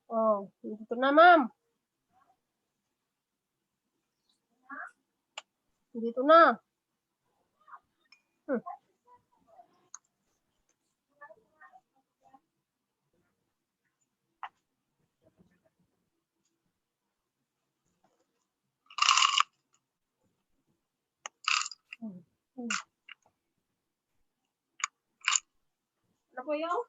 Oh, dito na, ma'am. Dito na. Hmm. Ano po yun?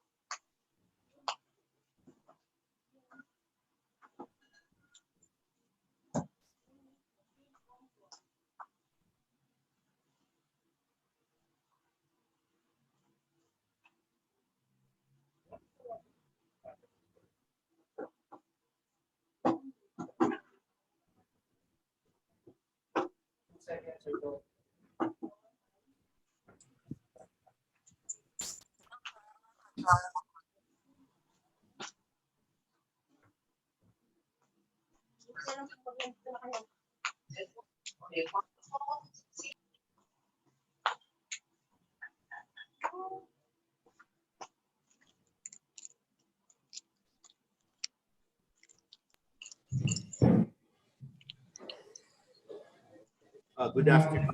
Good afternoon.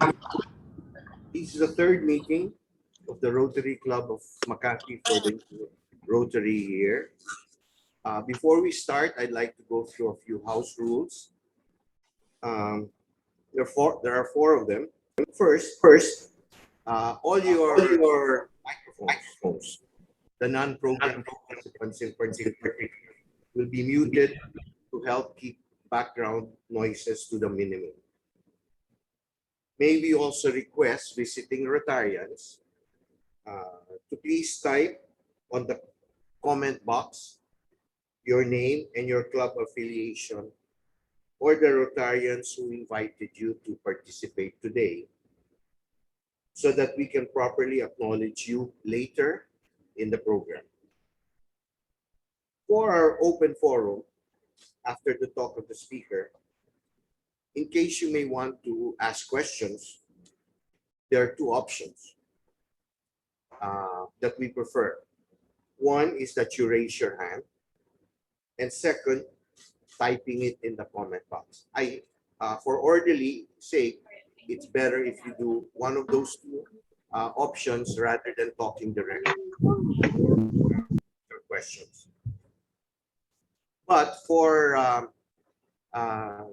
This is the third meeting of the Rotary Club of Makati for the Rotary year. Before we start, I'd like to go through a few house rules. There are four of them. First, all your microphones, the non-program participants in particular, will be muted to help keep background noises to the minimum. May we also request visiting Rotarians to please type on the comment box your name and your club affiliation or the Rotarians who invited you to participate today so that we can properly acknowledge you later in the program. For our open forum, after the talk of the speaker, in case you may want to ask questions, there are two options that we prefer. One is that you raise your hand, and second, typing it in the comment box. For orderly sake, it's better if you do one of those two options rather than talking directly your questions. But for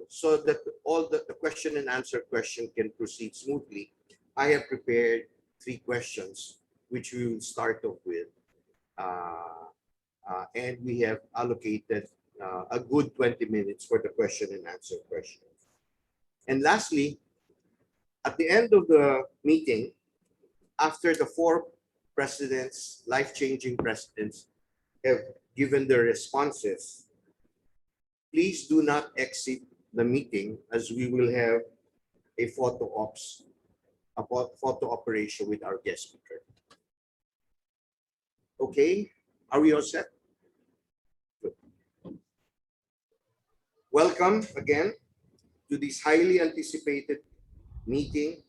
so that all the question and answer question can proceed smoothly, I have prepared three questions which we will start off with. And we have allocated a good 20 minutes for the question and answer questions. And lastly, at the end of the meeting, after the four presidents, life-changing presidents, have given their responses, please do not exit the meeting as we will have a photo operation with our guest speaker. Okay, are we all set? Good. Welcome again to this highly anticipated meeting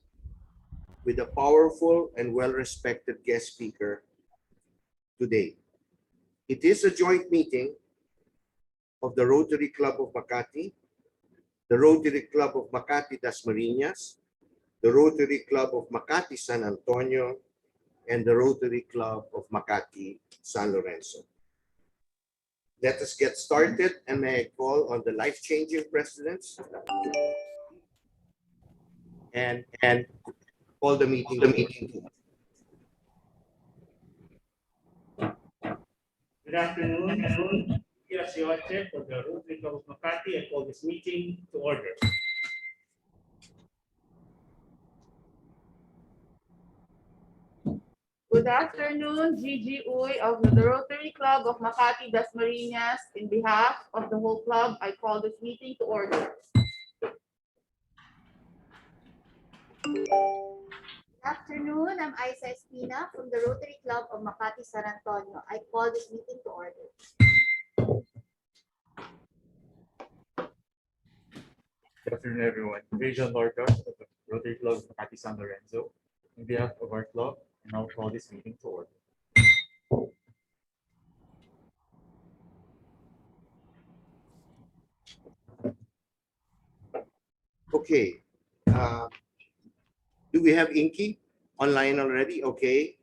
with a powerful and well-respected guest speaker today. It is a joint meeting of the Rotary Club of Makati, the Rotary Club of Makati Dasmarinas, the Rotary Club of Makati San Antonio, and the Rotary Club of Makati San Lorenzo. Let us get started, and may I call on the life-changing presidents and call the meeting. Good afternoon. Here is your chair for the Rotary Club of Makati. I call this meeting to order. Good afternoon, Gigi Uy of the Rotary Club of Makati Dasmarinas. In behalf of the whole club, I call this meeting to order. Good afternoon, I'm Isa Espina from the Rotary Club of Makati San Antonio. I call this meeting to order. Good afternoon, everyone. Region Lorca of the Rotary Club of Makati San Lorenzo. On behalf of our club, I now call this meeting to order. Okay. Do we have Inky online already? Okay.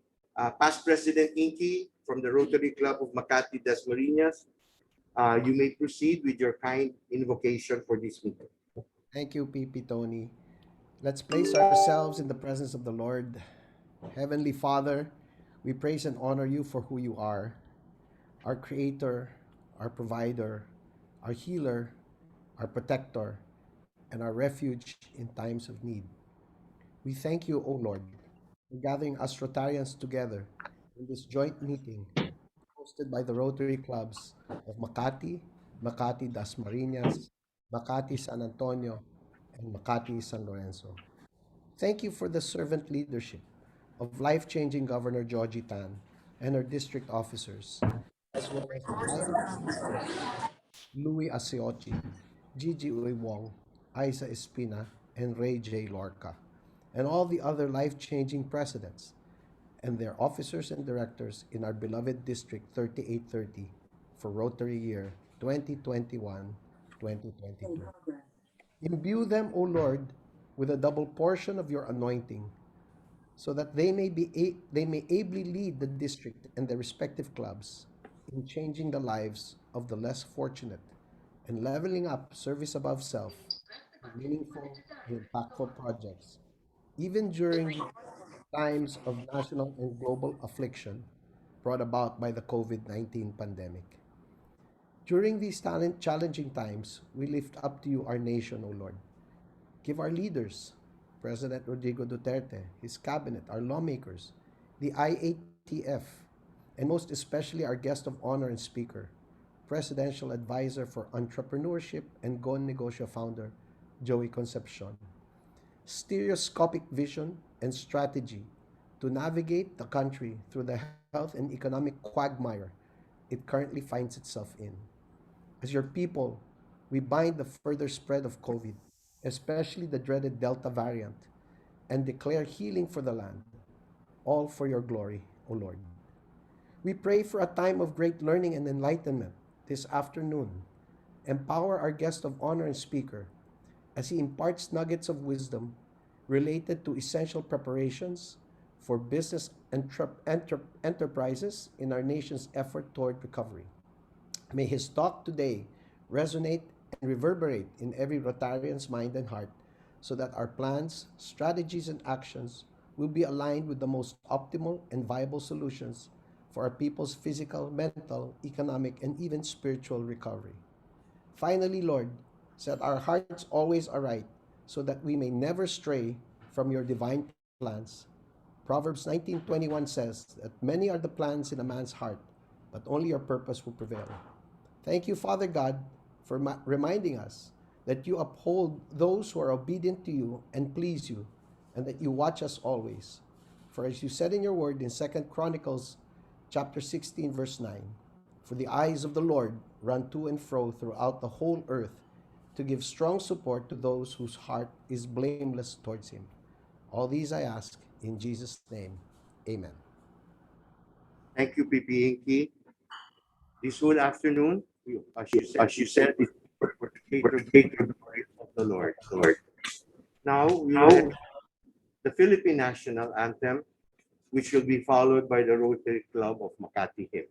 Past President Inky from the Rotary Club of Makati, Dasmarinas. You may proceed with your kind invocation for this meeting. Thank you, PP Tony. Let's place ourselves in the presence of the Lord. Heavenly Father, we praise and honor you for who you are, our creator, our provider, our healer, our protector, and our refuge in times of need. We thank you, O Lord, for gathering us Rotarians together in this joint meeting hosted by the Rotary Clubs of Makati, Makati Dasmarinas, Makati San Antonio, and Makati San Lorenzo. Thank you for the servant leadership of life-changing Governor Georgie Tan and her district officers, as well as the guidance speakers, Louis Asiochi, Gigi Uy Wong, Isa Espina, and Ray J. Lorca, and all the other life-changing presidents and their officers and directors in our beloved District 3830 for Rotary Year 2021-2022. Imbue them, O Lord, with a double portion of your anointing, so that they may ably lead the district and their respective clubs in changing the lives of the less fortunate and leveling up service above self in meaningful and impactful projects, even during times of national and global affliction brought about by the COVID-19 pandemic. During these challenging times, we lift up to you our nation, O Lord. Give our leaders, President Rodrigo Duterte, his cabinet, our lawmakers, the IATF, and most especially our guest of honor and speaker, Presidential Advisor for Entrepreneurship and Negosyo founder, Joey Concepcion, stereoscopic vision and strategy to navigate the country through the health and economic quagmire it currently finds itself in. As your people, we bind the further spread of COVID, especially the dreaded Delta variant, and declare healing for the land, all for your glory, O Lord. We pray for a time of great learning and enlightenment this afternoon. Empower our guest of honor and speaker as he imparts nuggets of wisdom related to essential preparations for business enterprises in our nation's effort toward recovery. May his talk today resonate and reverberate in every Rotarian's mind and heart, so that our plans, strategies, and actions will be aligned with the most optimal and viable solutions for our people's physical, mental, economic, and even spiritual recovery. Finally, Lord, set our hearts always aright, so that we may never stray from your divine plans. Proverbs 19:21 says that many are the plans in a man's heart, but only your purpose will prevail. Thank you, Father God, for reminding us that you uphold those who are obedient to you and please you, and that you watch us always. For as you said in your word in 2 Chronicles chapter 16, verse 9, for the eyes of the Lord run to and fro throughout the whole earth to give strong support to those whose heart is blameless towards him. All these I ask in Jesus' name. Amen. Thank you, PP Inky. This whole afternoon, as you said, we're to cater to the glory of the Lord. Now, we will have the Philippine National Anthem, which will be followed by the Rotary Club of Makati hymn.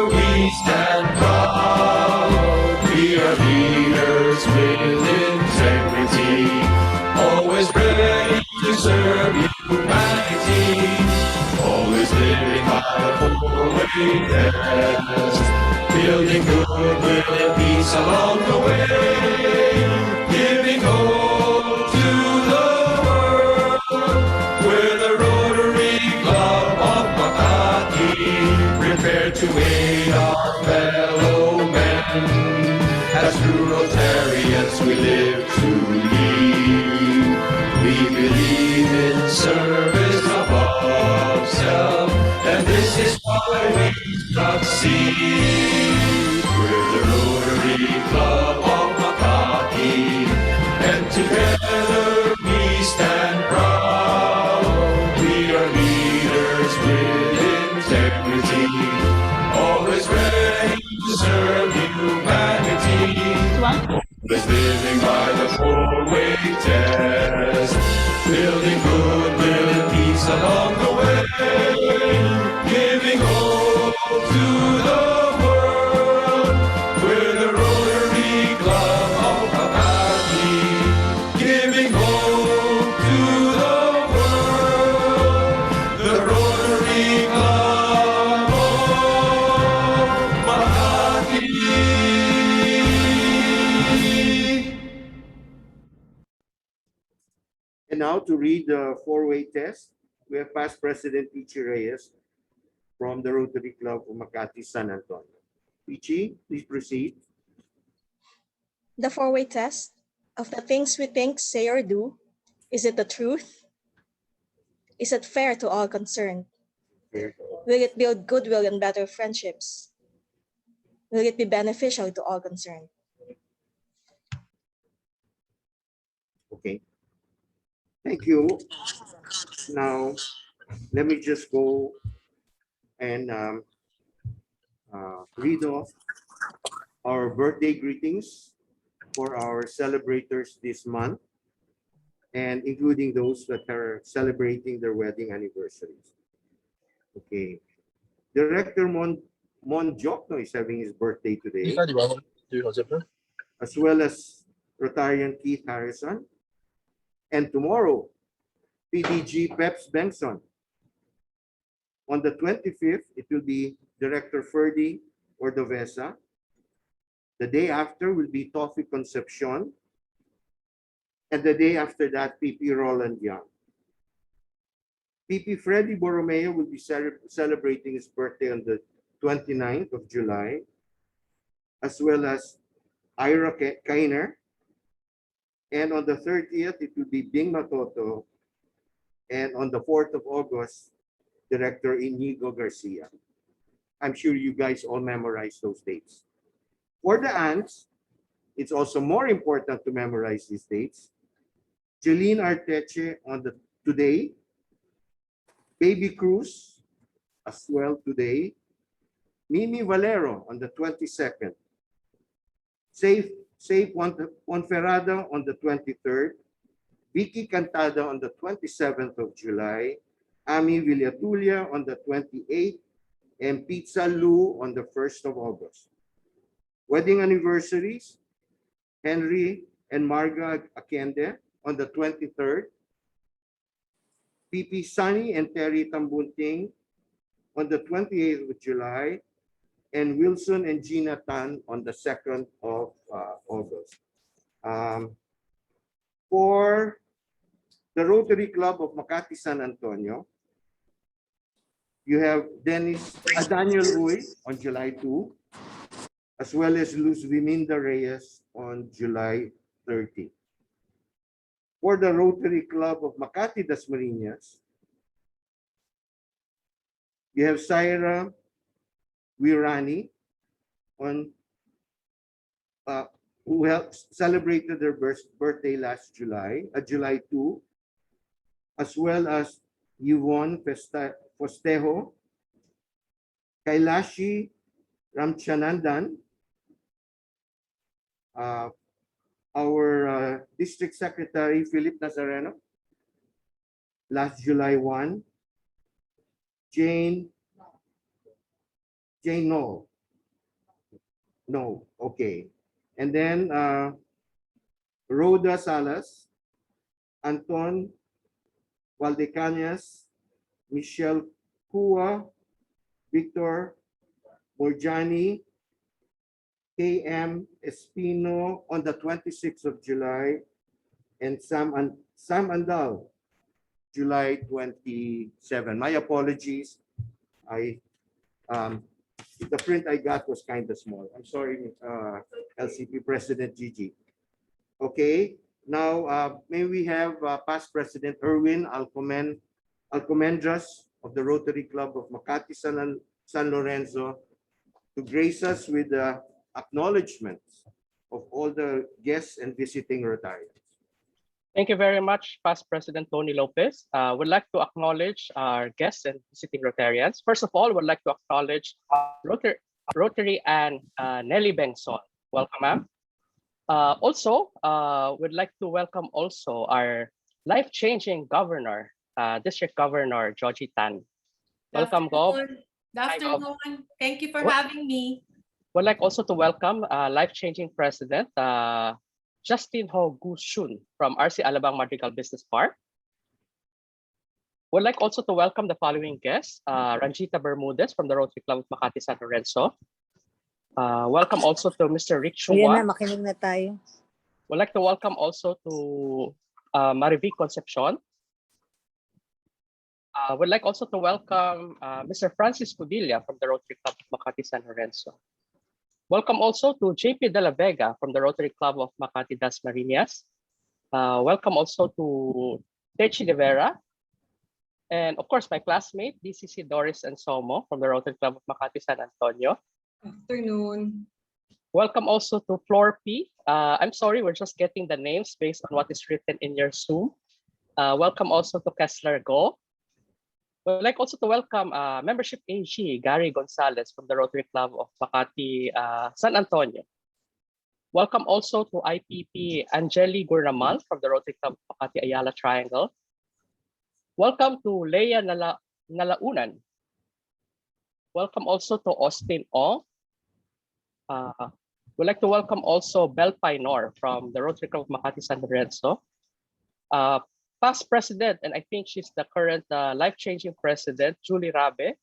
we stand proud. We are leaders with integrity, always ready to serve humanity, always living by the four-way test, building goodwill and peace along the way, giving hope to the world. We're the Rotary Club of Makati, prepared to aid our fellow men. As true Rotarians we live to lead. We believe in service above self, and this is why we succeed. We're the Rotary Club of Makati, and together we stand proud. We are leaders with integrity, always ready to serve humanity, always living by the four-way test, building goodwill and peace along the way, giving hope to the world. We're the Rotary Club of Makati, giving hope to the world. The Rotary Club of Makati. And now to read the four-way test, we have past President Ichi Reyes from the Rotary Club of Makati, San Antonio. Ichi, please proceed. The four-way test of the things we think, say, or do. Is it the truth? Is it fair to all concerned? Will it build goodwill and better friendships? Will it be beneficial to all concerned? Okay. Thank you. Now, let me just go and read off our birthday greetings for our celebrators this month, and including those that are celebrating their wedding anniversaries. Okay. Director Mon Jokno is having his birthday today, as well as Rotarian Keith Harrison. And tomorrow, PDG Peps Benson. On the 25th, it will be Director Ferdy Ordovesa. The day after will be Joey Concepcion. And the day after that, PP Roland Young. PP Freddy Borromeo will be celebrating his birthday on the 29th of July, as well as Ira Kainer. And on the 30th, it will be Bing Matoto. And on the 4th of August, Director Inigo Garcia. I'm sure you guys all memorize those dates. For the aunts, it's also more important to memorize these dates. Jeline Arteche on the today. Baby Cruz as well today. Mimi Valero on the 22nd. Safe Ponferrada on the 23rd. Vicky Cantada on the 27th of July. Ami Villatulia on the 28th. And Pizza Lou on the 1st of August. Wedding anniversaries, Henry and Marga Akende on the 23rd. PP Sunny and Terry Tambunting on the 28th of July. And Wilson and Gina Tan on the 2nd of August. For the Rotary Club of Makati, San Antonio, you have Daniel Uy on July 2, as well as Luz Viminda Reyes on July 30. For the Rotary Club of Makati Dasmarinas, you have Syra Wirani on who celebrated their birthday last July, July 2, as well as Yvonne Fostejo, Kailashi Ramchanandan, our District Secretary, Philip Nazareno, last July 1, Jane Jane, no. No, okay. And then Rhoda Salas, Anton Valdecañas, Michelle Kua, Victor Morjani, KM Espino on the 26th of July, and Sam Andal, July 27. My apologies. The print I got was kind of small. I'm sorry, LCP President Gigi. Okay, now may we have past President Erwin Alcomendras of the Rotary Club of Makati San Lorenzo to grace us with the acknowledgements of all the guests and visiting Rotarians. Thank you very much, Past President Tony Lopez. Would like to acknowledge our guests and visiting Rotarians. First of all, would like to acknowledge Rotary and Nelly Benson. Welcome, ma'am. Also, would like to welcome also our life-changing governor, District Governor Joji Tan. Welcome, Gov. Good afternoon. Thank you for What? having me. Would like also to welcome life-changing President Justin Ho Gu Shun from RC Alabang Madrigal Business Park. Would like also to welcome the following guests: Ranjita Bermudez from the Rotary Club of Makati San Lorenzo. Welcome also to Mr. Rick Chua. Makinig na tayo. Would like to welcome also to Joey Concepcion. Would like also to welcome Mr. Francis Padilla from the Rotary Club of Makati San Lorenzo. Welcome also to JP De La Vega from the Rotary Club of Makati Dasmarinas. Welcome also to Techi De Vera. And of course, my classmate, DCC Doris and Somo from the Rotary Club of Makati San Antonio. Afternoon. Welcome also to Floor P. I'm sorry, we're just getting the names based on what is written in your Zoom. Welcome also to Kessler Go. We'd like also to welcome Membership AG, Gary Gonzalez from the Rotary Club of Makati, San Antonio. Welcome also to IPP, Angeli Gurnamal from the Rotary Club of Makati, Ayala Triangle. Welcome to Leia Nalaunan. Welcome also to Austin Ong. We'd like to welcome also Bel Painor from the Rotary Club of Makati San Lorenzo. Past president, and I think she's the current life-changing president, Julie Rabe,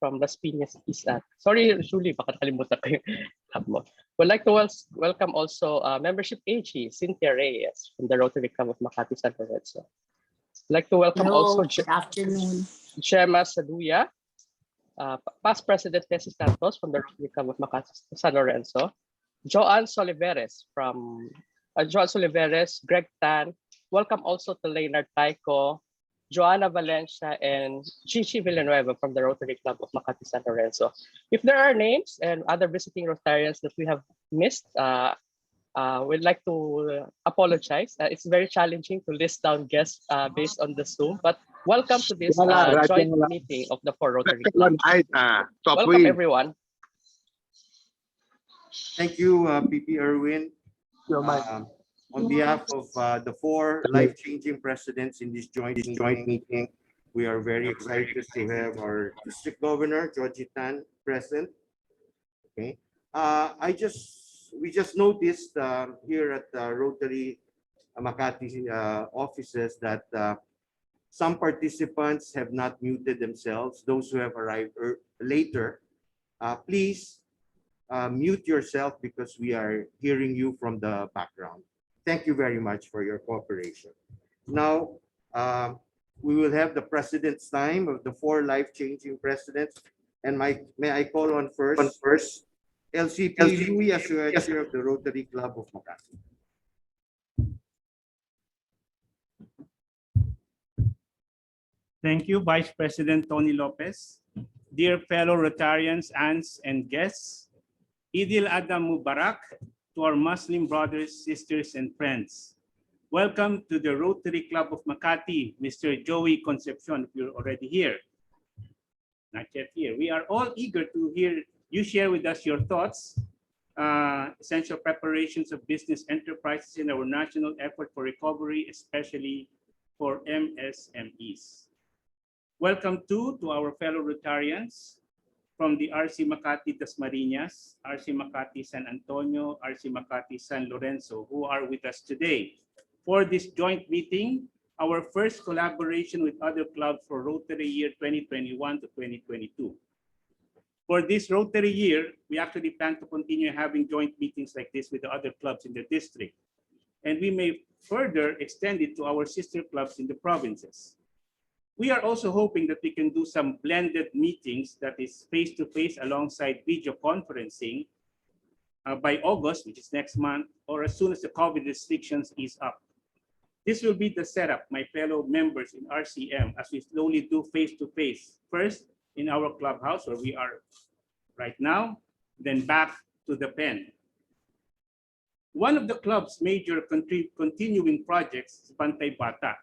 from Las Piñas East. Sorry, Julie, baka nakalimutan ko yung club mo. We'd like to welcome also Membership AG, Cynthia Reyes from the Rotary Club of Makati San Lorenzo. I'd like to welcome also Good afternoon. Gemma Saduya, past president Tessie Santos from the Rotary Club of Makati San Lorenzo. Joanne Soliveres from Greg Tan. Welcome also to Leonard Taiko, Joanna Valencia, and Gigi Villanueva from the Rotary Club of Makati San Lorenzo. If there are names and other visiting Rotarians that we have missed, we'd like to apologize. It's very challenging to list down guests based on the Zoom, but welcome to this joint meeting of the four Rotary Clubs. Welcome, everyone. Thank you, PP Erwin. On behalf of the four life-changing presidents in this joint meeting, we are very excited to have our district governor, Joji Tan, present. Okay, we just noticed here at Rotary Makati offices that some participants have not muted themselves. Those who have arrived later, please mute yourself because we are hearing you from the background. Thank you very much for your cooperation. Now, we will have the president's time of the four life-changing presidents. And may I call on first LCP Louis Asuencia of the Rotary Club of Makati. Thank you, Vice President Tony Lopez. Dear fellow Rotarians, aunts, and guests, Idil Adha Mubarak to our Muslim brothers, sisters, and friends. Welcome to the Rotary Club of Makati, Mr. Joey Concepcion, if you're already here. Not yet here. We are all eager to hear you share with us your thoughts, essential preparations of business enterprises in our national effort for recovery, especially for MSMEs. Welcome to our fellow Rotarians. from the RC Makati Dasmarinas, RC Makati San Antonio, RC Makati San Lorenzo, who are with us today for this joint meeting, our first collaboration with other clubs for Rotary year 2021 to 2022. For this Rotary year, we actually plan to continue having joint meetings like this with the other clubs in the district. And we may further extend it to our sister clubs in the provinces. We are also hoping that we can do some blended meetings that is face-to-face alongside video conferencing by August, which is next month, or as soon as the COVID restrictions ease up. This will be the setup, my fellow members in RCM, as we slowly do face-to-face. First, in our clubhouse where we are right now, then back to the pen. One of the club's major continuing projects is Bantay Bata.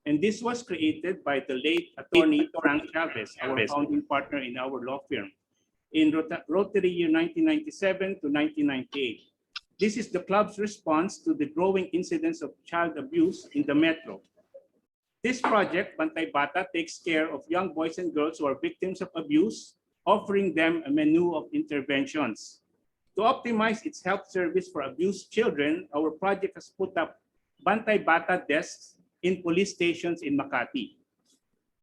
And this was created by the late attorney Frank Chavez, our founding partner in our law firm, in Rotary year 1997 to 1998. This is the club's response to the growing incidence of child abuse in the metro. This project, Bantay Bata, takes care of young boys and girls who are victims of abuse, offering them a menu of interventions. To optimize its health service for abused children, our project has put up Bantay Bata desks in police stations in Makati.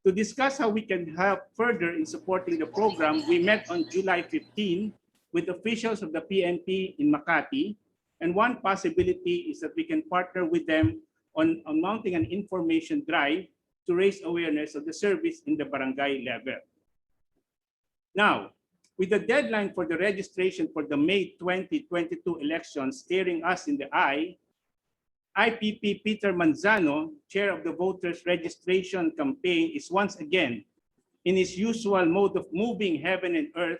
To discuss how we can help further in supporting the program, we met on July 15 with officials of the PNP in Makati, and one possibility is that we can partner with them on mounting an information drive to raise awareness of the service in the barangay level. Now, with the deadline for the registration for the May 2022 elections staring us in the eye, IPP Peter Manzano, chair of the voters registration campaign, is once again in his usual mode of moving heaven and earth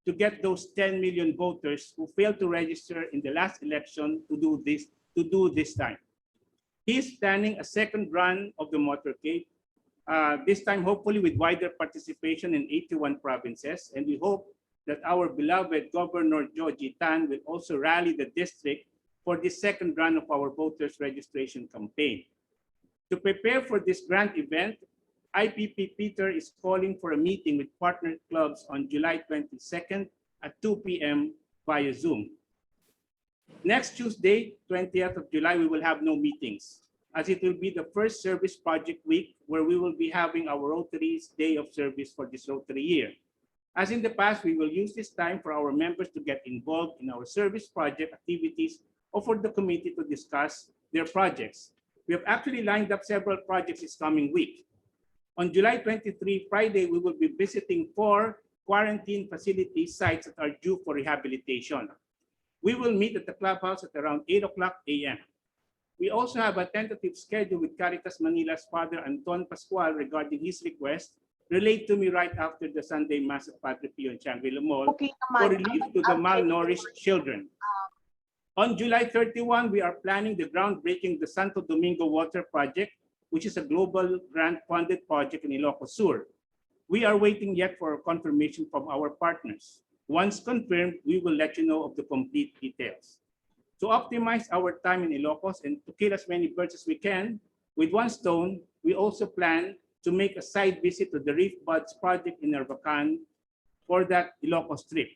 to get those 10 million voters who failed to register in the last election to do this time. He is planning a second run of the motorcade, this time hopefully with wider participation in 81 provinces, and we hope that our beloved Governor Joey Tan will also rally the district for the second run of our voters registration campaign. To prepare for this grand event, IPP Peter is calling for a meeting with partner clubs on July 22nd at 2 p.m. via Zoom. Next Tuesday, 20th of July, we will have no meetings, as it will be the first service project week where we will be having our Rotary's Day of Service for this Rotary year. As in the past, we will use this time for our members to get involved in our service project activities or for the committee to discuss their projects. We have actually lined up several projects this coming week. On July 23, Friday, we will be visiting 4 quarantine facility sites that are due for rehabilitation. We will meet at the clubhouse at around 8 o'clock a.m. We also have a tentative schedule with Caritas Manila's Father Anton Pascual regarding his request relayed to me right after the Sunday Mass at Padre Pio in Shangri-La Mall for relief to the malnourished children. On July 31, we are planning the groundbreaking the Santo Domingo Water Project, which is a global grant-funded project in Ilocos Sur. We are waiting yet for confirmation from our partners. Once confirmed, we will let you know of the complete details. To optimize our time in Ilocos and to kill as many birds as we can, with one stone, we also plan to make a side visit to the Reef Buds project in Narvacan for that Ilocos trip.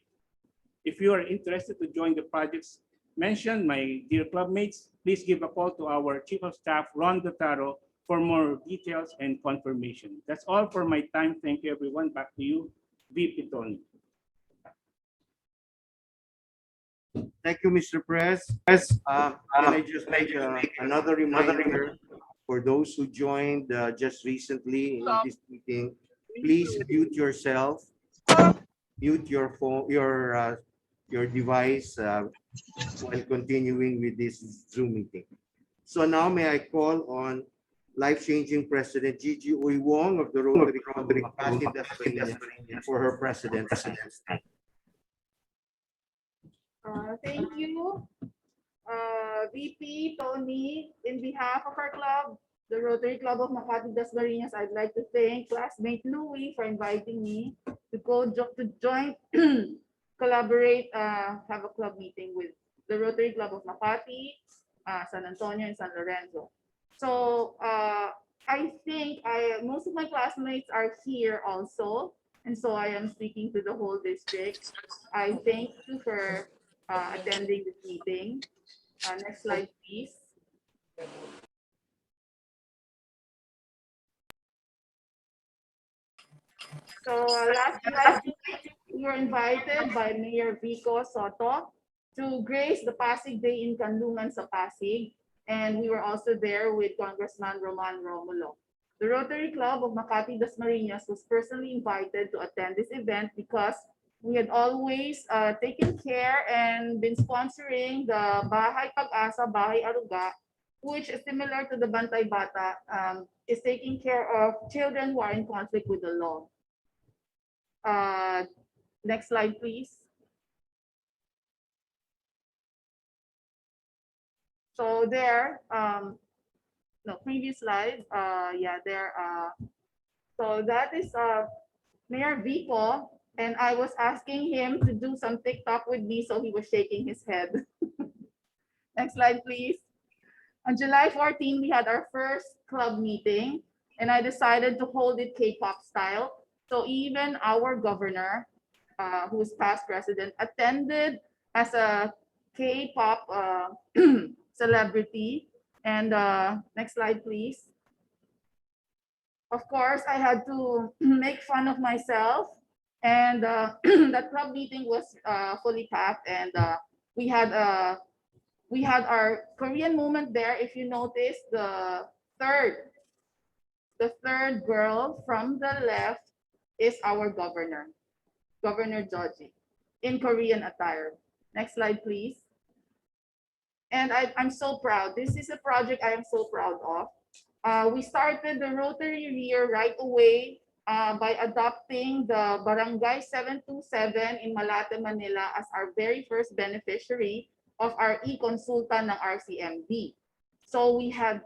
If you are interested to join the projects mentioned, my dear clubmates, please give a call to our Chief of Staff, Ron Dotaro, for more details and confirmation. That's all for my time. Thank you, everyone. Back to you, VP Tony. Thank you, Mr. Press. Can I just make another reminder for those who joined just recently in this meeting? Please mute yourself, mute your phone, your device while continuing with this Zoom meeting. So now may I call on life-changing President Gigi Uy Wong of the Rotary Club of Makati Dasmarinas for her president. Thank you, VP Tony. In behalf of our club, the Rotary Club of Makati Dasmarinas, I'd like to thank classmate Louie for inviting me to join, collaborate, have a club meeting with the Rotary Club of Makati, San Antonio, and San Lorenzo. So I think most of my classmates are here also, and so I am speaking to the whole district. I thank you for attending this meeting. Next slide, please. So last night, we were invited by Mayor Vico Soto to grace the Pasig Day in Kanlungan sa Pasig. And we were also there with Congressman Roman Romulo. The Rotary Club of Makati Dasmarinas was personally invited to attend this event because we had always taken care and been sponsoring the Bahay Pag-asa, Bahay Aruga, which is similar to the Bantay Bata, is taking care of children who are in conflict with the law. Next slide, please. So there, no, previous slide. Yeah, there. So that is Mayor Vico, and I was asking him to do some TikTok with me, so he was shaking his head. Next slide, please. On July 14, we had our first club meeting, and I decided to hold it K-pop style. So even our governor, who's past president, attended as a K-pop celebrity. And next slide, please. Of course, I had to make fun of myself. And that club meeting was fully packed. And we had our Korean moment there. If you notice, the third girl from the left is our governor, Governor Joji, in Korean attire. Next slide, please. And I'm so proud. This is a project I am so proud of. We started the Rotary Year right away by adopting the Barangay 727 in Malate, Manila as our very first beneficiary of our e-consulta ng RCMD. So we have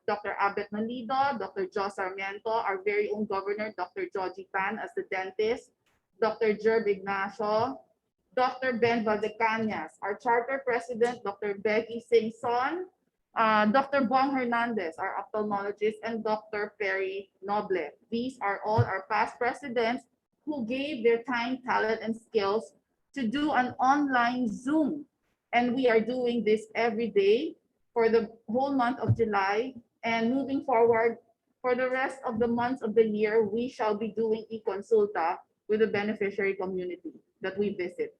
Dr. Abet Malido, Dr. Jo Sarmiento, our very own governor, Dr. Joji Tan as the dentist, Dr. Jerb Ignacio, Dr. Ben Valdecañas, our charter president, Dr. Becky Singson, Dr. Bong Hernandez, our ophthalmologist, and Dr. Perry Noble. These are all our past presidents who gave their time, talent, and skills to do an online Zoom. And we are doing this every day for the whole month of July. And moving forward, for the rest of the months of the year, we shall be doing e-consulta with the beneficiary community that we visit.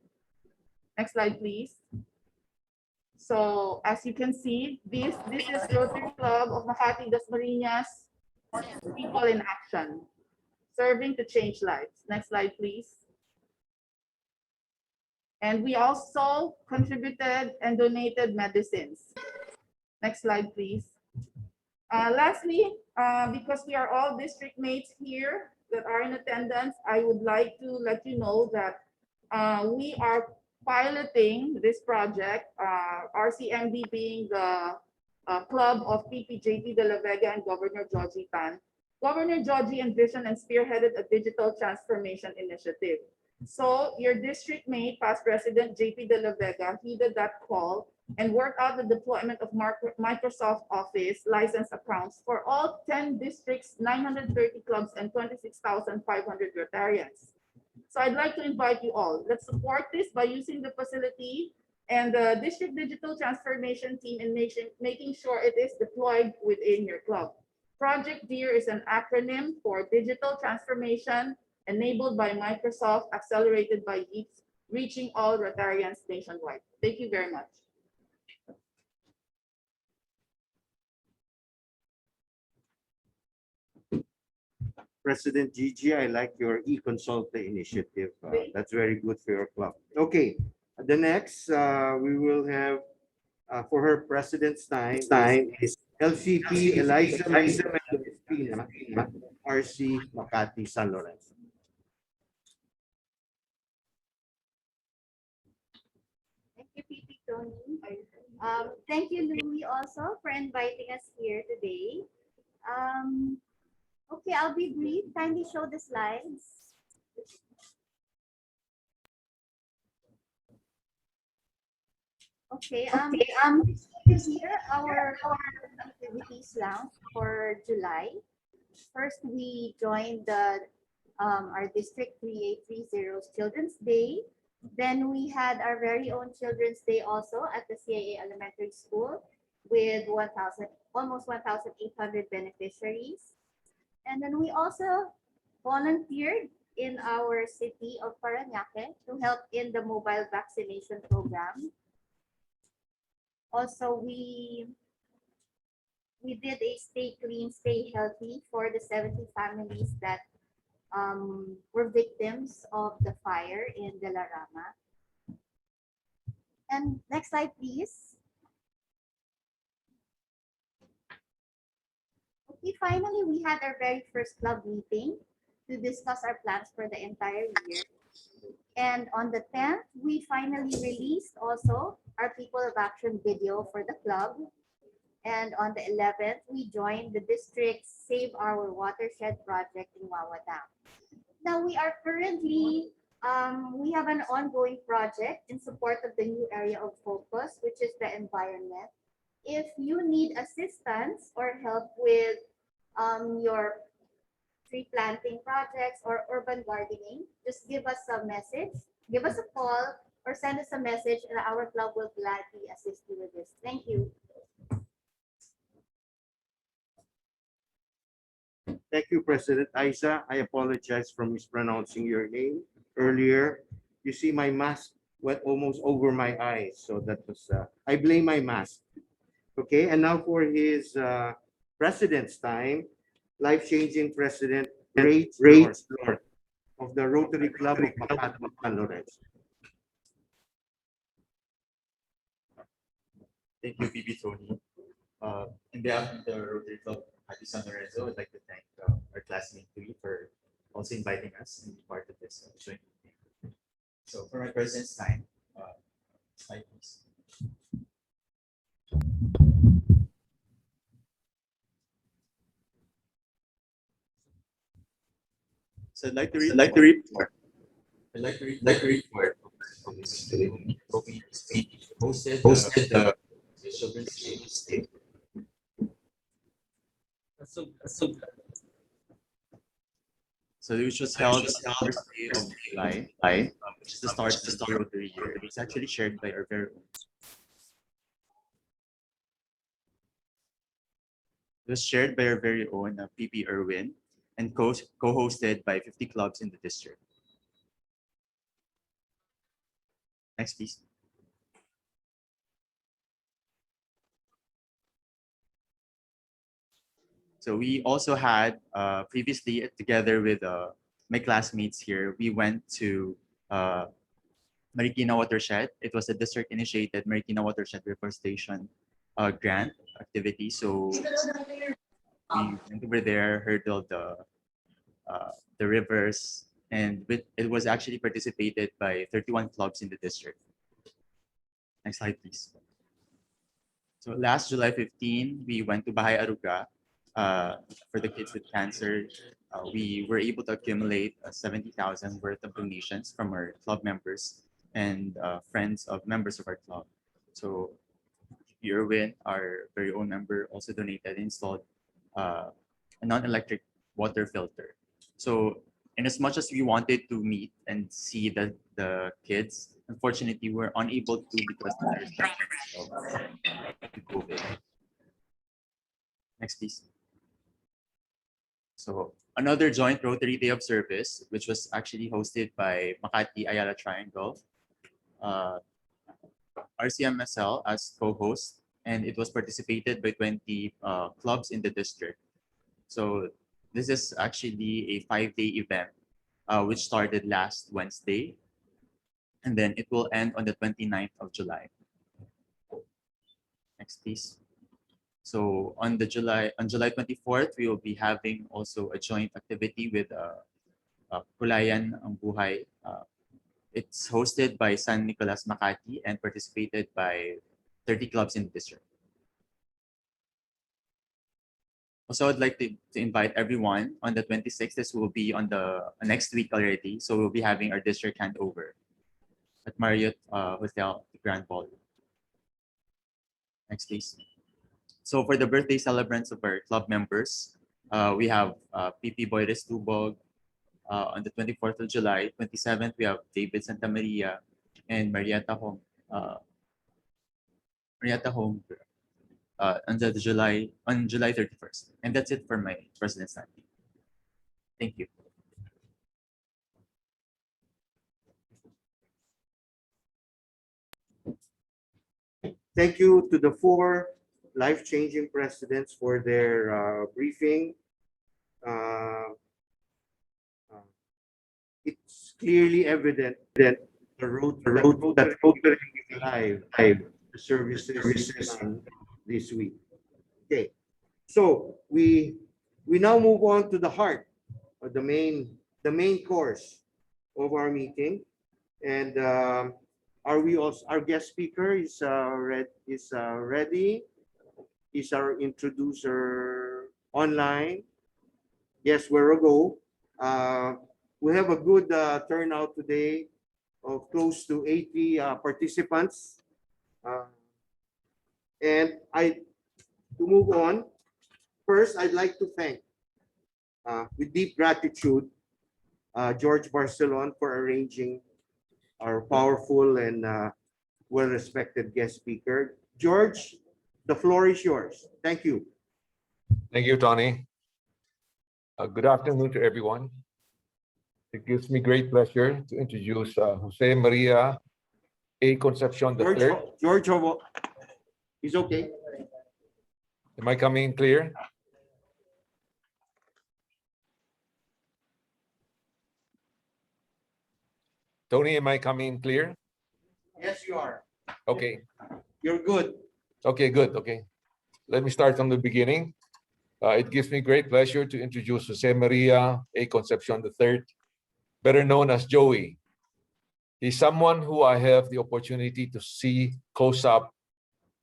Next slide, please. So as you can see, this is Rotary Club of Makati Dasmarinas, people in action, serving to change lives. Next slide, please. And we also contributed and donated medicines. Next slide, please. Lastly, because we are all district mates here that are in attendance, I would like to let you know that we are piloting this project, RCMD being the club of PPJT de la Vega and Governor Joji Tan. Governor Joji envisioned and spearheaded a digital transformation initiative. So your district mate, past President JP de la Vega, heeded that call and worked out the deployment of Microsoft Office license accounts for all 10 districts, 930 clubs, and 26,500 Rotarians. So I'd like to invite you all. Let's support this by using the facility and the district digital transformation team in making sure it is deployed within your club. Project DEAR is an acronym for Digital Transformation enabled by Microsoft, accelerated by YIPS, reaching all Rotarians nationwide. Thank you very much. President Gigi, I like your e-consulta initiative. That's very good for your club. Okay, the next we will have for her president's time is LCP Eliza Espina, RC Makati San Lorenzo. Thank you, PP Tony. Thank you, Louie, also for inviting us here today. Okay, I'll be brief. Kindly show the slides. Okay, here our activities now for July. First, we joined the our District 3830's Children's Day. Then we had our very own Children's Day also at the CIA Elementary School with almost 1,800 beneficiaries. And then we also volunteered in our city of Parañaque to help in the mobile vaccination program. Also, we did a stay clean, stay healthy for the 70 families that were victims of the fire in De La Rama. And next slide, please. Okay, finally, we had our very first club meeting to discuss our plans for the entire year. And on the 10th, we finally released also our People of Action video for the club. And on the 11th, we joined the district's Save Our Watershed project in Wawa Dam. Now we are currently, we have an ongoing project in support of the new area of focus, which is the environment. If you need assistance or help with your tree planting projects or urban gardening, just give us a message, give us a call, or send us a message, and our club will gladly assist you with this. Thank you. Thank you, President Isa. I apologize for mispronouncing your name earlier. You see, my mask went almost over my eyes, so that was, I blame my mask. Okay, and now for his president's time, life-changing president, great Lord of the Rotary Club of Makati, San Lorenzo. Thank you, BB Tony. In behalf of the Rotary Club Makati San Lorenzo, I'd like to thank our classmate Louis for also inviting us and be part of this joint meeting. So for my president's time, slide please. So I'd like to read more. I'd like to read more. We hosted the Children's Day. So which was held on the first day of July, which is the start of the Rotary year. It was actually shared by our very own. It was shared by our very own PP Irwin and co-hosted by 50 clubs in the district. Next, please. So we also had previously together with my classmates here, we went to Marikina Watershed. It was a district initiated Marikina Watershed Reforestation grant activity. So we went over there, hurdled the rivers, and it was actually participated by 31 clubs in the district. Next slide, please. So last July 15, we went to Bahay Aruga for the kids with cancer. We were able to accumulate 70,000 worth of donations from our club members and friends of members of our club. So Irwin, our very own member, also donated and installed a non-electric water filter. So in as much as we wanted to meet and see the kids, unfortunately, we're unable to because of COVID. Next, please. So another joint Rotary Day of Service, which was actually hosted by Makati Ayala Triangle, RCMSL as co-host, and it was participated by 20 clubs in the district. So this is actually a 5-day event, which started last Wednesday, and then it will end on the 29th of July. Next, please. So on July 24th, we will be having also a joint activity with Kulayan ang Buhay. It's hosted by San Nicolas Makati and participated by 30 clubs in the district. Also, I'd like to invite everyone on the 26th. This will be on the next week already. So we'll be having our district handover at Marriott Hotel Grand Ballroom. Next, please. So for the birthday celebrants of our club members, we have PP Boy Restubog, On the 24th of July, 27th, we have David Santa Maria and Marietta Home. Marietta Home on July 31st. And that's it for my President's Night. Thank you. Thank you to the 4 life-changing presidents for their briefing. It's clearly evident that the road that live the services this week. Okay, so we now move on to the heart of the main course of our meeting, and our guest speaker is ready. Is our introducer online? Yes, we're a go. We have a good turnout today of close to 80 participants. And to move on, first, I'd like to thank, with deep gratitude, George Barcelon for arranging our powerful and well-respected guest speaker. George, the floor is yours. Thank you. Thank you, Tony. Good afternoon to everyone. It gives me great pleasure to introduce Jose Maria A. Concepcion III. George, he's okay. Am I coming in clear? Tony, am I coming in clear? Yes, you are. Okay. You're good. Okay, good. Okay. Let me start from the beginning. It gives me great pleasure to introduce Jose Maria A. Concepcion III, better known as Joey. He's someone who I have the opportunity to see close up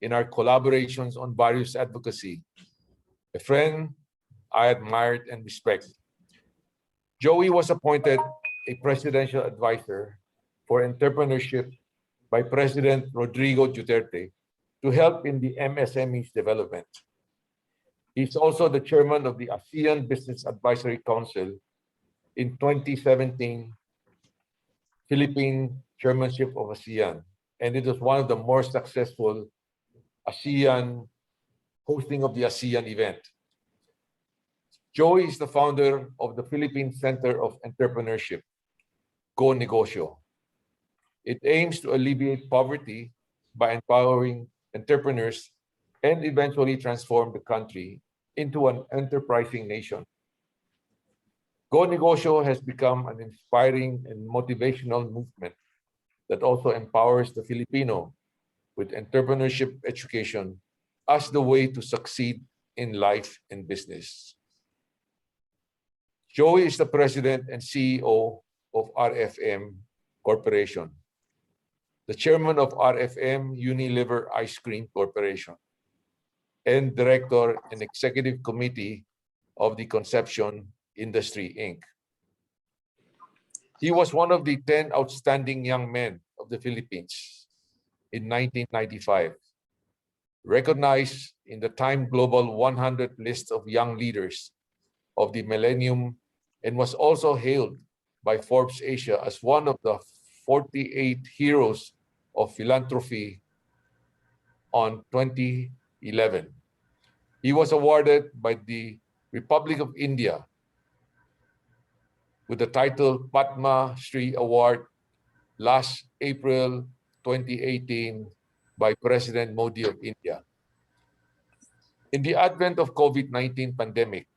in our collaborations on various advocacy. A friend I admired and respect. Joey was appointed a presidential advisor for entrepreneurship by President Rodrigo Duterte to help in the MSME's development. He's also the chairman of the ASEAN Business Advisory Council in 2017 Philippine chairmanship of ASEAN, and it was one of the more successful ASEAN hosting of the ASEAN event. Joey is the founder of the Philippine Center of Entrepreneurship, Go Negosyo. It aims to alleviate poverty by empowering entrepreneurs and eventually transform the country into an enterprising nation. Go Negosyo has become an inspiring and motivational movement that also empowers the Filipino with entrepreneurship education as the way to succeed in life and business. Joey is the president and CEO of RFM Corporation, the chairman of RFM Unilever Ice Cream Corporation, and director and executive committee of the Concepcion Industry, Inc. He was one of the 10 outstanding young men of the Philippines in 1995, recognized in the Time Global 100 list of young leaders of the millennium, and was also hailed by Forbes Asia as one of the 48 heroes of philanthropy on 2011. He was awarded by the Republic of India with the title Padma Shri Award last April 2018 by President Modi of India. In the advent of COVID-19 pandemic,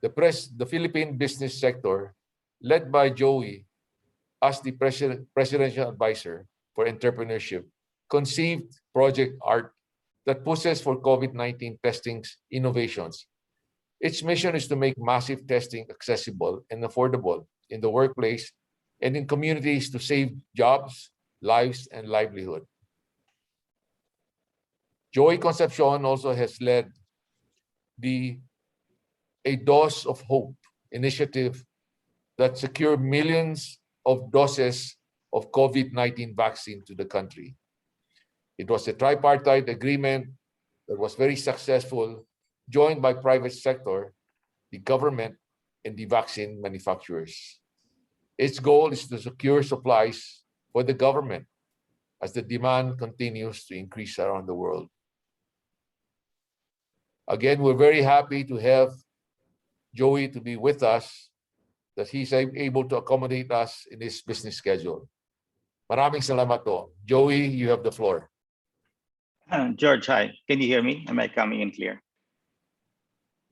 the Philippine business sector, led by Joey as the presidential advisor for entrepreneurship, conceived Project ART that pushes for COVID-19 testing innovations. Its mission is to make massive testing accessible and affordable in the workplace and in communities to save jobs, lives, and livelihood. Joey Concepcion also has led A Dose of Hope initiative that secured millions of doses of COVID-19 vaccine to the country. It was a tripartite agreement that was very successful, joined by private sector, the government, and the vaccine manufacturers. Its goal is to secure supplies for the government as the demand continues to increase around the world. Again, we're very happy to have Joey to be with us, that he's able to accommodate us in his business schedule. Maraming salamat po. Joey, you have the floor. George, hi. Can you hear me? Am I coming in clear?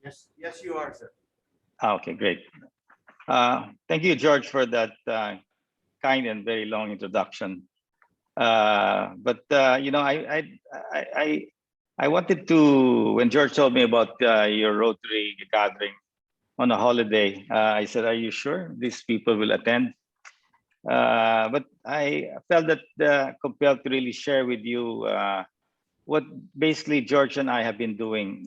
Yes, you are, sir. Okay, great. Thank you, George, for that kind and very long introduction. You know, I wanted to, when George told me about your Rotary gathering on a holiday, I said, "Are you sure these people will attend?" But I felt that compelled to really share with you what basically George and I have been doing.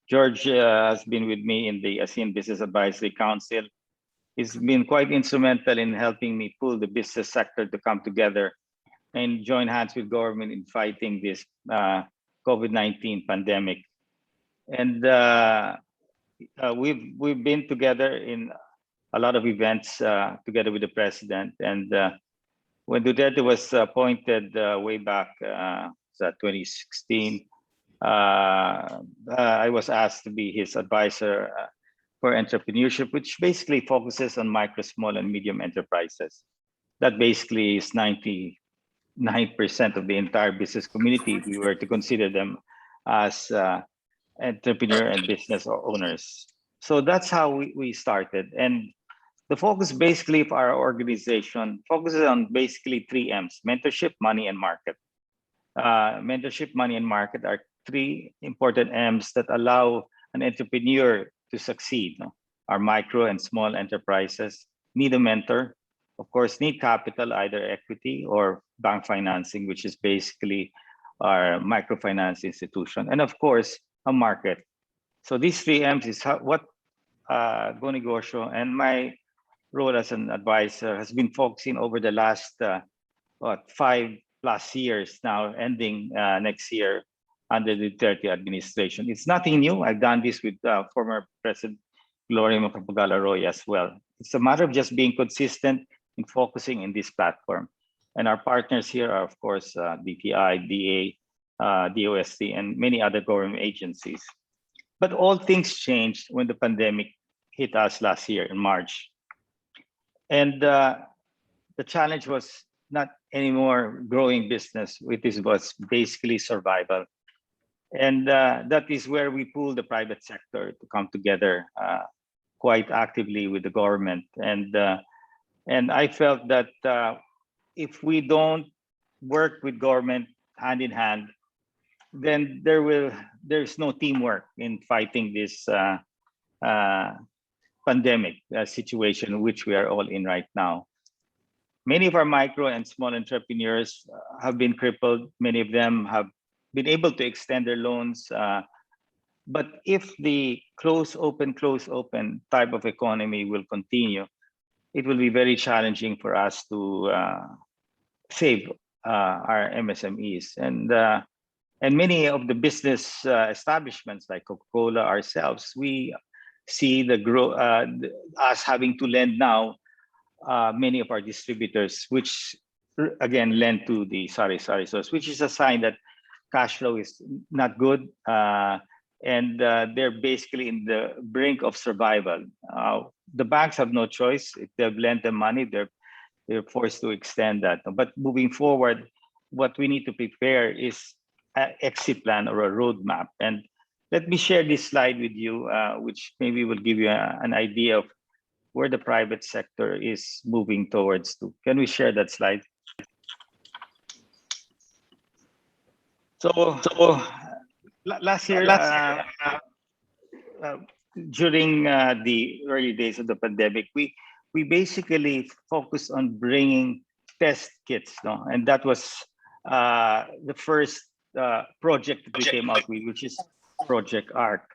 George has been with me in the ASEAN Business Advisory Council. He's been quite instrumental in helping me pull the business sector to come together and join hands with government in fighting this COVID-19 pandemic. And we've been together in a lot of events together with the president. And when Duterte was appointed way back 2016, I was asked to be his advisor for entrepreneurship, which basically focuses on micro, small, and medium enterprises. That basically is 99% of the entire business community if we were to consider them as entrepreneur and business owners. So that's how we started. And the focus basically of our organization focuses on basically 3 M's: mentorship, money, and market. Mentorship, money, and market are 3 important M's that allow an entrepreneur to succeed. Our micro and small enterprises need a mentor, of course, need capital, either equity or bank financing, which is basically our microfinance institution, and of course, a market. So these 3 M's is what Go Negosyo and my role as an advisor has been focusing over the last 5+ years now, ending next year under the Duterte administration. It's nothing new. I've done this with former President Gloria Macapagal-Arroyo as well. It's a matter of just being consistent in focusing in this platform. And our partners here are, of course, DTI, DA, DOST, and many other government agencies. But all things changed when the pandemic hit us last year in March. And the challenge was not anymore growing business, it was basically survival. And that is where we pulled the private sector to come together quite actively with the government. And I felt that if we don't work with government hand in hand, then there's no teamwork in fighting this pandemic situation which we are all in right now. Many of our micro and small entrepreneurs have been crippled. Many of them have been able to extend their loans. But if the close, open type of economy will continue, it will be very challenging for us to save our MSMEs. And many of the business establishments like Coca-Cola, ourselves, we see the us having to lend now many of our distributors, which again lend to the sari stores, which is a sign that cash flow is not good, and they're basically in the brink of survival. The banks have no choice. If they've lent them money, they're forced to extend that. But moving forward, what we need to prepare is an exit plan or a roadmap. And let me share this slide with you, which maybe will give you an idea of where the private sector is moving towards to. Can we share that slide? So last year, during the early days of the pandemic, we basically focused on bringing test kits, no? And that was the first project that we came out with, which is Project ARC.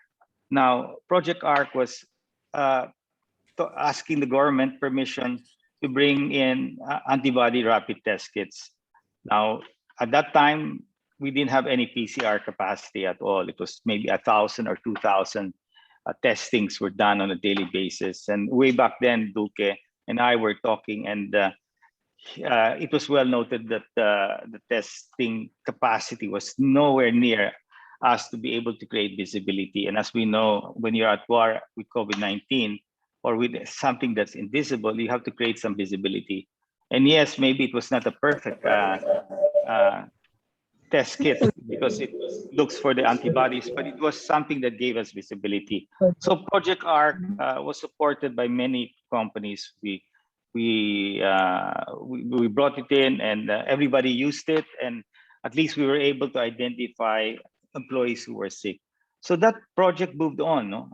Now, Project ARC was asking the government permission to bring in antibody rapid test kits. Now, at that time, we didn't have any PCR capacity at all. It was maybe 1,000 or 2,000 testings were done on a daily basis. And way back then, Duque and I were talking, and it was well noted that the testing capacity was nowhere near us to be able to create visibility. And as we know, when you're at war with COVID-19 or with something that's invisible, you have to create some visibility. And yes, maybe it was not a perfect test kit because it looks for the antibodies, but it was something that gave us visibility. So Project ARC was supported by many companies. We brought it in, and everybody used it, and at least we were able to identify employees who were sick. So that project moved on, no?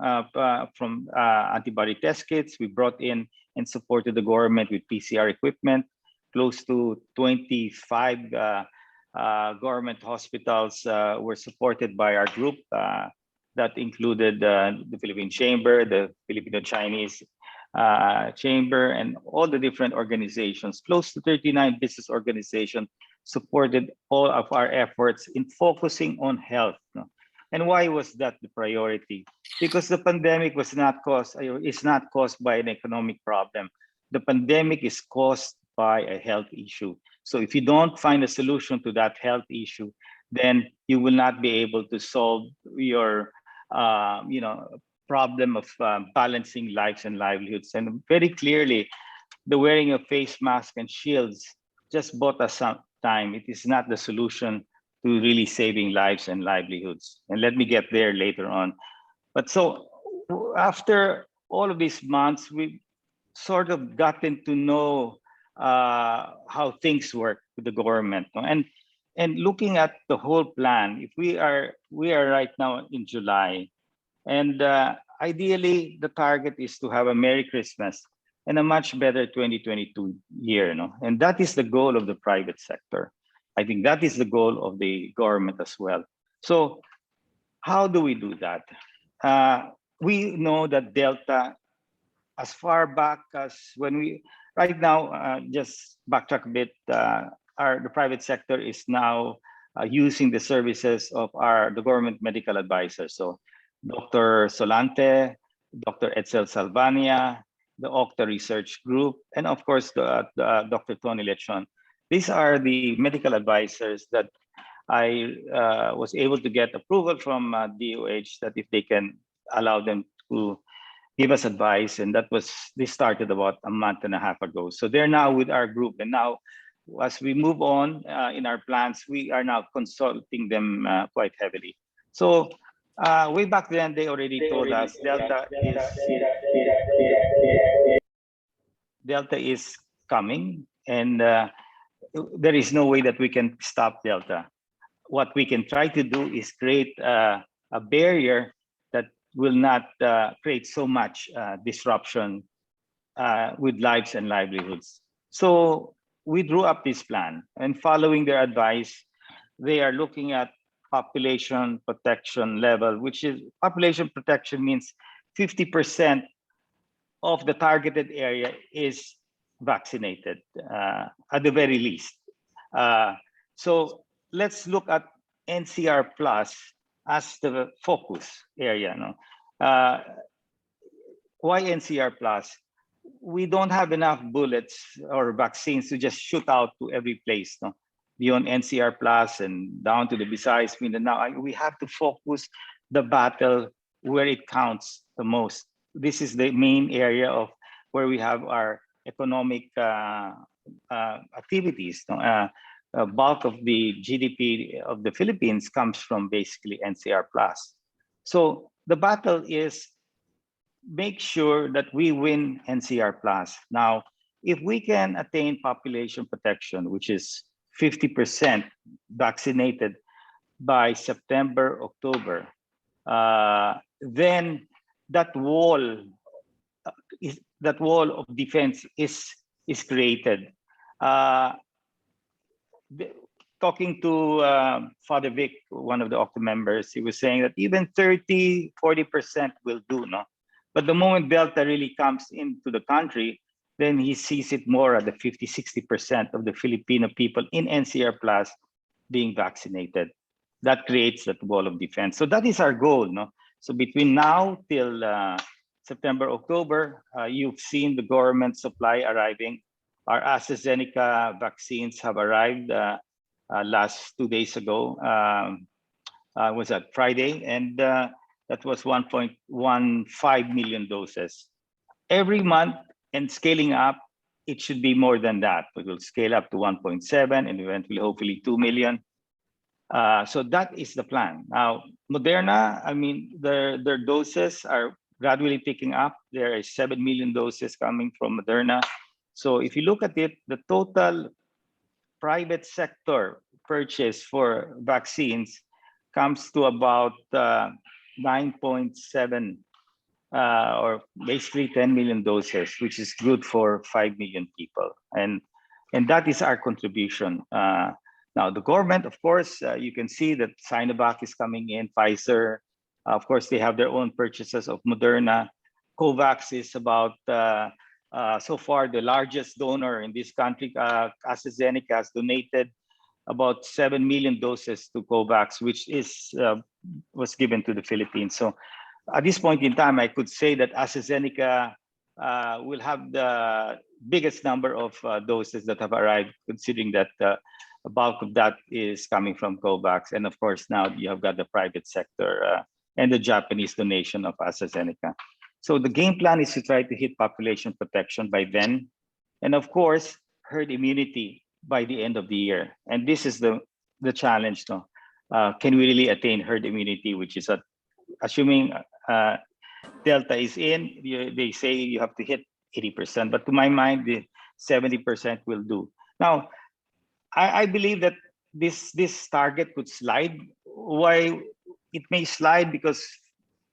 From antibody test kits. We brought in and supported the government with PCR equipment. Close to 25 government hospitals were supported by our group. That included the Philippine Chamber, the Filipino Chinese Chamber, and all the different organizations. Close to 39 business organizations supported all of our efforts in focusing on health. No? And why was that the priority? Because the pandemic was not caused, is not caused by an economic problem. The pandemic is caused by a health issue. So if you don't find a solution to that health issue, then you will not be able to solve your problem of balancing lives and livelihoods. And very clearly, the wearing of face masks and shields just bought us some time. It is not the solution to really saving lives and livelihoods. And let me get there later on. But so after all of these months, we've sort of gotten to know how things work with the government. No? And looking at the whole plan, if we are right now in July, and ideally the target is to have a Merry Christmas and a much better 2022 year. No? And that is the goal of the private sector. I think that is the goal of the government as well. So how do we do that? We know that Delta, as far back as when we, right now, just backtrack a bit, the private sector is now using the services of the government medical advisors. So Dr. Solante, Dr. Edsel Salvania, the Octa Research Group, and of course, Dr. Tony Lechon. These are the medical advisors that I was able to get approval from DOH that if they can allow them to give us advice, and they started about a month and a half ago. So they're now with our group, and now as we move on in our plans, we are now consulting them quite heavily. So way back then, they already told us Delta is coming, and there is no way that we can stop Delta. What we can try to do is create a barrier that will not create so much disruption with lives and livelihoods. So we drew up this plan, and following their advice, they are looking at population protection level, which is population protection means 50% of the targeted area is vaccinated at the very least. So let's look at NCR plus as the focus area. No? Why NCR plus? We don't have enough bullets or vaccines to just shoot out to every place. No? Beyond NCR plus and down to the Visayas, Mindanao, we have to focus the battle where it counts the most. This is the main area of where we have our economic activities. Bulk of the GDP of the Philippines comes from basically NCR plus. So the battle is make sure that we win NCR plus. Now, if we can attain population protection, which is 50% vaccinated by September, October, then that wall of defense is created. Talking to Father Vic, one of the Octa members, he was saying that even 30, 40% will do, no? But the moment Delta really comes into the country, then he sees it more at the 50, 60% of the Filipino people in NCR plus being vaccinated. That creates that wall of defense. So that is our goal, no? So between now till September, October, you've seen the government supply arriving. Our AstraZeneca vaccines have arrived last 2 days ago. Was that Friday? And that was 1.15 million doses. Every month and scaling up, it should be more than that. We will scale up to 1.7 and eventually, hopefully 2 million. So that is the plan. Now, Moderna, I mean, their doses are gradually picking up. There are 7 million doses coming from Moderna. So if you look at it, the total private sector purchase for vaccines comes to about 9.7 or basically 10 million doses, which is good for 5 million people. And that is our contribution. Now, the government, of course, you can see that Sinovac is coming in, Pfizer, of course, they have their own purchases of Moderna. COVAX is about, so far, the largest donor in this country. AstraZeneca has donated about 7 million doses to COVAX, which was given to the Philippines. So at this point in time, I could say that AstraZeneca will have the biggest number of doses that have arrived, considering that a bulk of that is coming from COVAX. And of course, now you have got the private sector and the Japanese donation of AstraZeneca. So the game plan is to try to hit population protection by then. And of course, herd immunity by the end of the year. And this is the challenge. No? Can we really attain herd immunity, which is assuming Delta is in, they say you have to hit 80%, but to my mind, the 70% will do. Now, I believe that this target could slide. Why it may slide? Because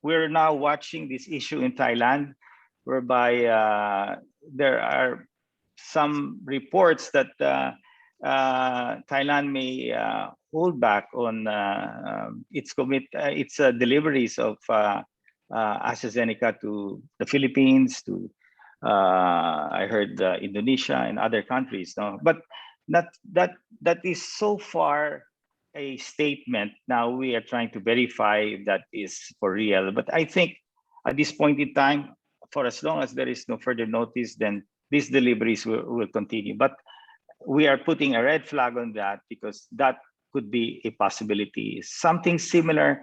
we're now watching this issue in Thailand, whereby there are some reports that Thailand may hold back on its deliveries of AstraZeneca to the Philippines, to I heard Indonesia and other countries. No, but that is so far a statement. Now we are trying to verify if that is for real. But I think at this point in time, for as long as there is no further notice, then these deliveries will continue. But we are putting a red flag on that because that could be a possibility. Something similar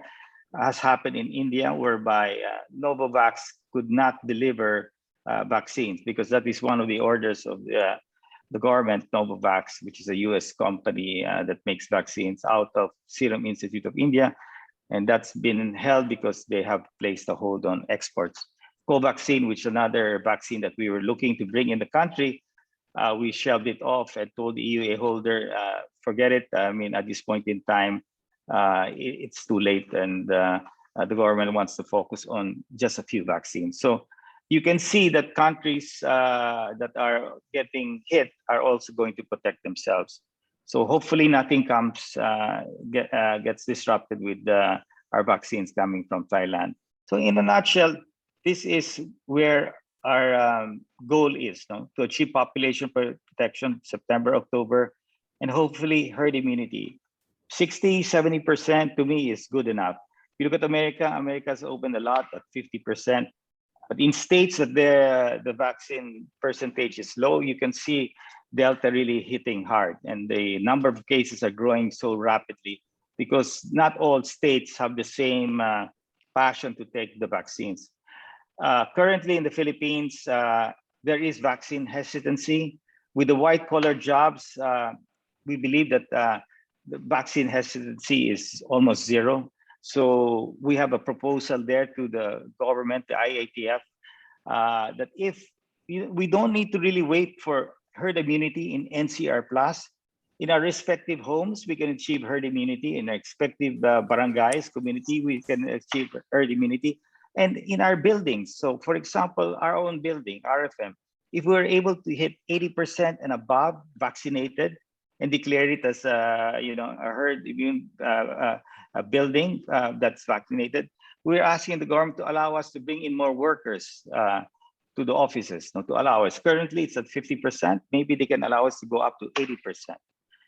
has happened in India, whereby Novavax could not deliver vaccines because that is one of the orders of the government, Novavax, which is a US company that makes vaccines out of Serum Institute of India. And that's been held because they have placed a hold on exports. Covaxin, which is another vaccine that we were looking to bring in the country, we shelved it off and told the EUA holder, forget it. I mean, at this point in time, it's too late, and the government wants to focus on just a few vaccines. So you can see that countries that are getting hit are also going to protect themselves. So hopefully nothing gets disrupted with our vaccines coming from Thailand. So in a nutshell, this is where our goal is, no? To achieve population protection September, October, and hopefully herd immunity. 60, 70% to me is good enough. If you look at America, America's opened a lot at 50%. But in states that the vaccine percentage is low, you can see Delta really hitting hard. And the number of cases are growing so rapidly because not all states have the same passion to take the vaccines. Currently in the Philippines, there is vaccine hesitancy. With the white-collar jobs, we believe that the vaccine hesitancy is almost zero. So we have a proposal there to the government, the IATF, that if we don't need to really wait for herd immunity in NCR+, in our respective homes, we can achieve herd immunity. In our respective barangays, community, we can achieve herd immunity. And in our buildings, so for example, our own building, RFM, if we're able to hit 80% and above vaccinated and declare it as a herd immune building that's vaccinated, we're asking the government to allow us to bring in more workers to the offices, not to allow us. Currently, it's at 50%. Maybe they can allow us to go up to 80%.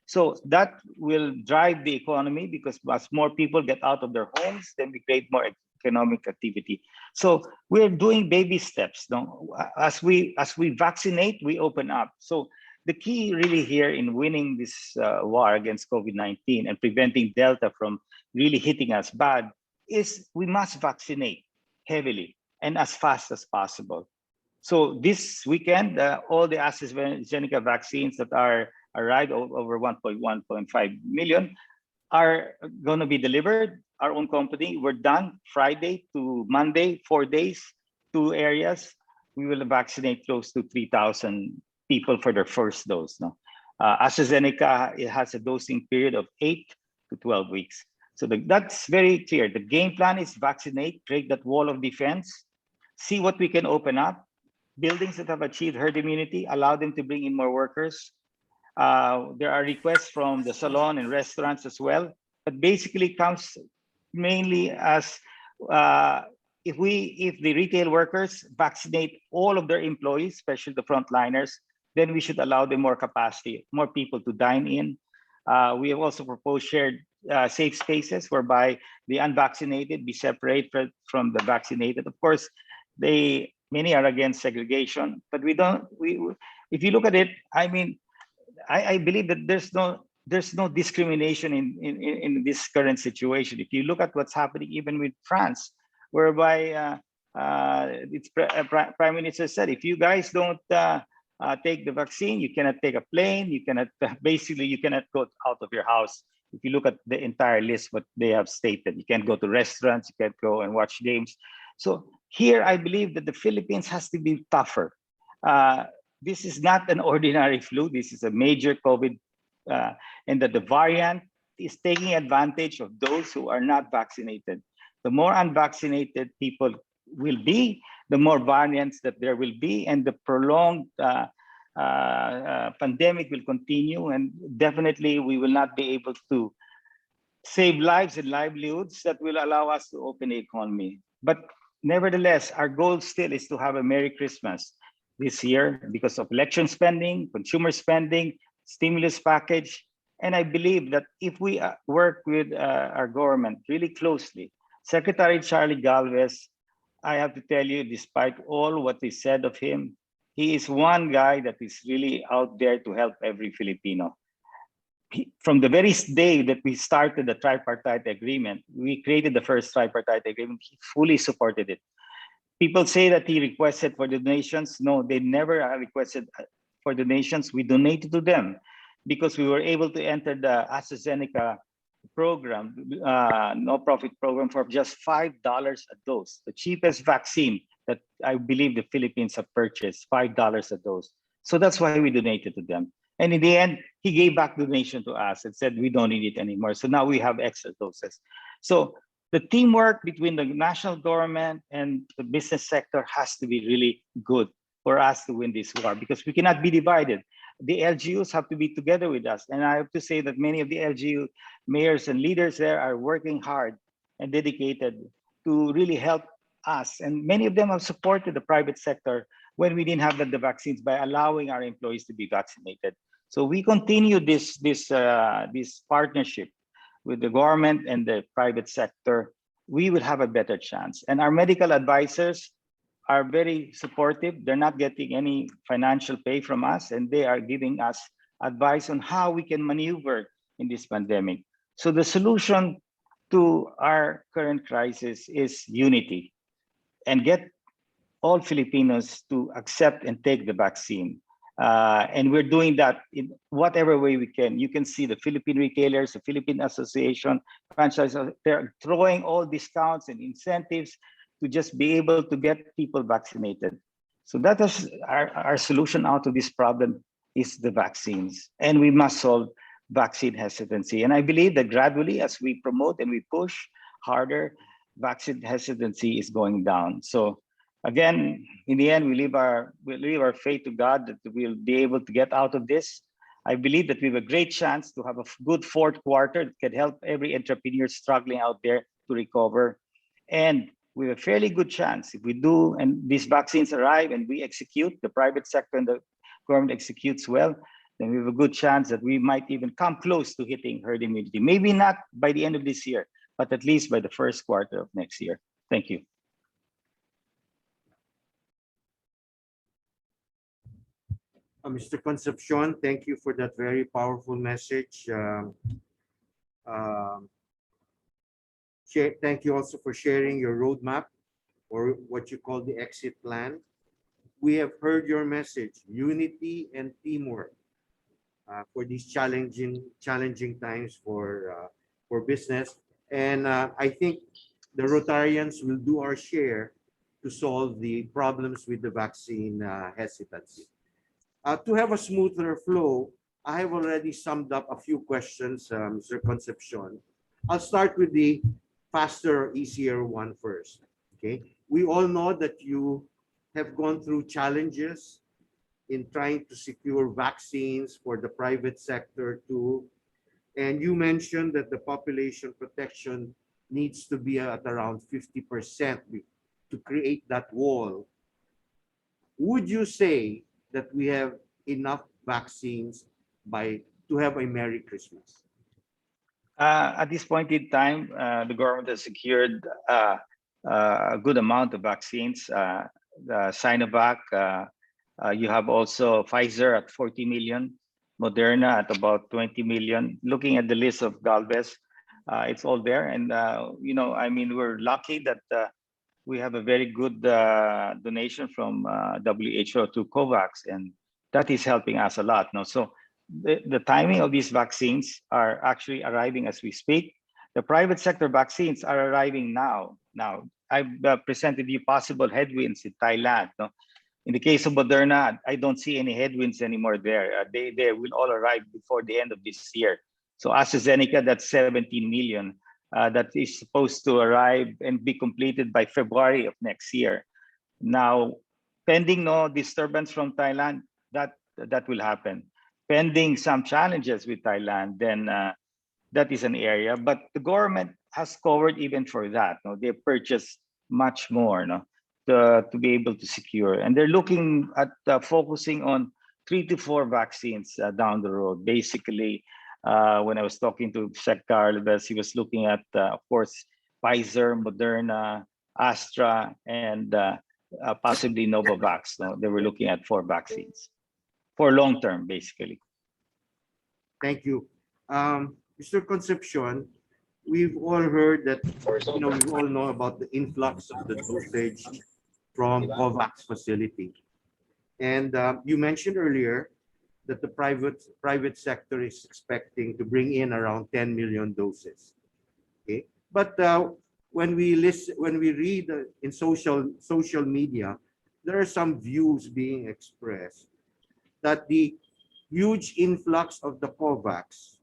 So that will drive the economy because as more people get out of their homes, then we create more economic activity. So we're doing baby steps. No? As we vaccinate, we open up. So the key really here in winning this war against COVID-19 and preventing Delta from really hitting us bad is we must vaccinate heavily and as fast as possible. So this weekend, all the AstraZeneca vaccines that are arrived over 1.5 million are going to be delivered. Our own company, we're done Friday to Monday, 4 days, 2 areas. We will vaccinate close to 3,000 people for their first dose. No, AstraZeneca, it has a dosing period of 8 to 12 weeks. So that's very clear. The game plan is vaccinate, create that wall of defense, see what we can open up. Buildings that have achieved herd immunity, allow them to bring in more workers. There are requests from the salon and restaurants as well, but basically comes mainly as if the retail workers vaccinate all of their employees, especially the frontliners, then we should allow them more capacity, more people to dine in. We have also proposed shared safe spaces whereby the unvaccinated be separated from the vaccinated. Of course, many are against segregation, but if you look at it, I mean, I believe that there's no discrimination in this current situation. If you look at what's happening even with France, whereby Prime Minister said, if you guys don't take the vaccine, you cannot take a plane, you cannot go out of your house. If you look at the entire list, what they have stated, you can't go to restaurants, you can't go and watch games. So here, I believe that the Philippines has to be tougher. This is not an ordinary flu. This is a major COVID, and that the variant is taking advantage of those who are not vaccinated. The more unvaccinated people will be, the more variants that there will be, and the prolonged pandemic will continue, and definitely we will not be able to save lives and livelihoods that will allow us to open the economy. But nevertheless, our goal still is to have a Merry Christmas this year because of election spending, consumer spending, stimulus package. And I believe that if we work with our government really closely, Secretary Charlie Galvez, I have to tell you, despite all what is said of him, he is one guy that is really out there to help every Filipino. From the very day that we started the tripartite agreement, we created the first tripartite agreement, he fully supported it. People say that he requested for donations. No, they never requested for donations. We donated to them because we were able to enter the AstraZeneca program, no-profit program, for just $5 a dose, the cheapest vaccine that I believe the Philippines have purchased, $5 a dose. So that's why we donated to them. And in the end, he gave back the donation to us and said, we don't need it anymore. So now we have extra doses. So the teamwork between the national government and the business sector has to be really good for us to win this war, because we cannot be divided. The LGUs have to be together with us. And I have to say that many of the LGU mayors and leaders there are working hard and dedicated to really help us. And many of them have supported the private sector when we didn't have the vaccines by allowing our employees to be vaccinated. So we continue this partnership with the government and the private sector, we will have a better chance. And our medical advisors are very supportive. They're not getting any financial pay from us, and they are giving us advice on how we can maneuver in this pandemic. So the solution to our current crisis is unity and get all Filipinos to accept and take the vaccine. And we're doing that in whatever way we can. You can see the Philippine retailers, the Philippine Association, franchise, they're throwing all discounts and incentives to just be able to get people vaccinated. So that is our solution out to this problem is the vaccines. And we must solve vaccine hesitancy. And I believe that gradually, as we promote and we push harder, vaccine hesitancy is going down. So again, in the end, we leave our faith to God that we'll be able to get out of this. I believe that we have a great chance to have a good fourth quarter that can help every entrepreneur struggling out there to recover. And we have a fairly good chance if we do, and these vaccines arrive and we execute, the private sector and the government executes well, then we have a good chance that we might even come close to hitting herd immunity. Maybe not by the end of this year, but at least by the first quarter of next year. Thank you. Mr. Concepcion, thank you for that very powerful message. Um, Thank you also for sharing your roadmap, or what you call the exit plan. We have heard your message, unity and teamwork, for these challenging times for business. And I think the Rotarians will do our share to solve the problems with the vaccine hesitancy. To have a smoother flow, I have already summed up a few questions, Mr. Concepcion. I'll start with the faster, easier one first. Okay, we all know that you have gone through challenges in trying to secure vaccines for the private sector too. And you mentioned that the population protection needs to be at around 50% to create that wall. Would you say that we have enough vaccines to have a Merry Christmas? At this point in time, the government has secured a good amount of vaccines. The Sinovac, you have also Pfizer at 40 million, Moderna at about 20 million. Looking at the list of Galvez, it's all there. And, I mean, we're lucky that we have a very good donation from WHO to COVAX, and that is helping us a lot. No? So the timing of these vaccines are actually arriving as we speak. The private sector vaccines are arriving now. I've presented you possible headwinds in Thailand. No? In the case of Moderna, I don't see any headwinds anymore there. They will all arrive before the end of this year. So AstraZeneca, that's 17 million. That is supposed to arrive and be completed by February of next year. Now, pending no disturbance from Thailand, that will happen. Pending some challenges with Thailand, then that is an area. But the government has covered even for that. No? They purchased much more, no? To be able to secure. And they're looking at focusing on 3 to 4 vaccines down the road. Basically, when I was talking to Sec Carlos, he was looking at, of course, Pfizer, Moderna, Astra, and possibly Novavax. No? They were looking at 4 vaccines for long term, basically. Thank you. Mr. Concepcion, we've all heard that, we all know about the influx of the dosage from COVAX facility. And you mentioned earlier that the private sector is expecting to bring in around 10 million doses. Okay, but when we read in social media, there are some views being expressed that the huge influx of the COVAX,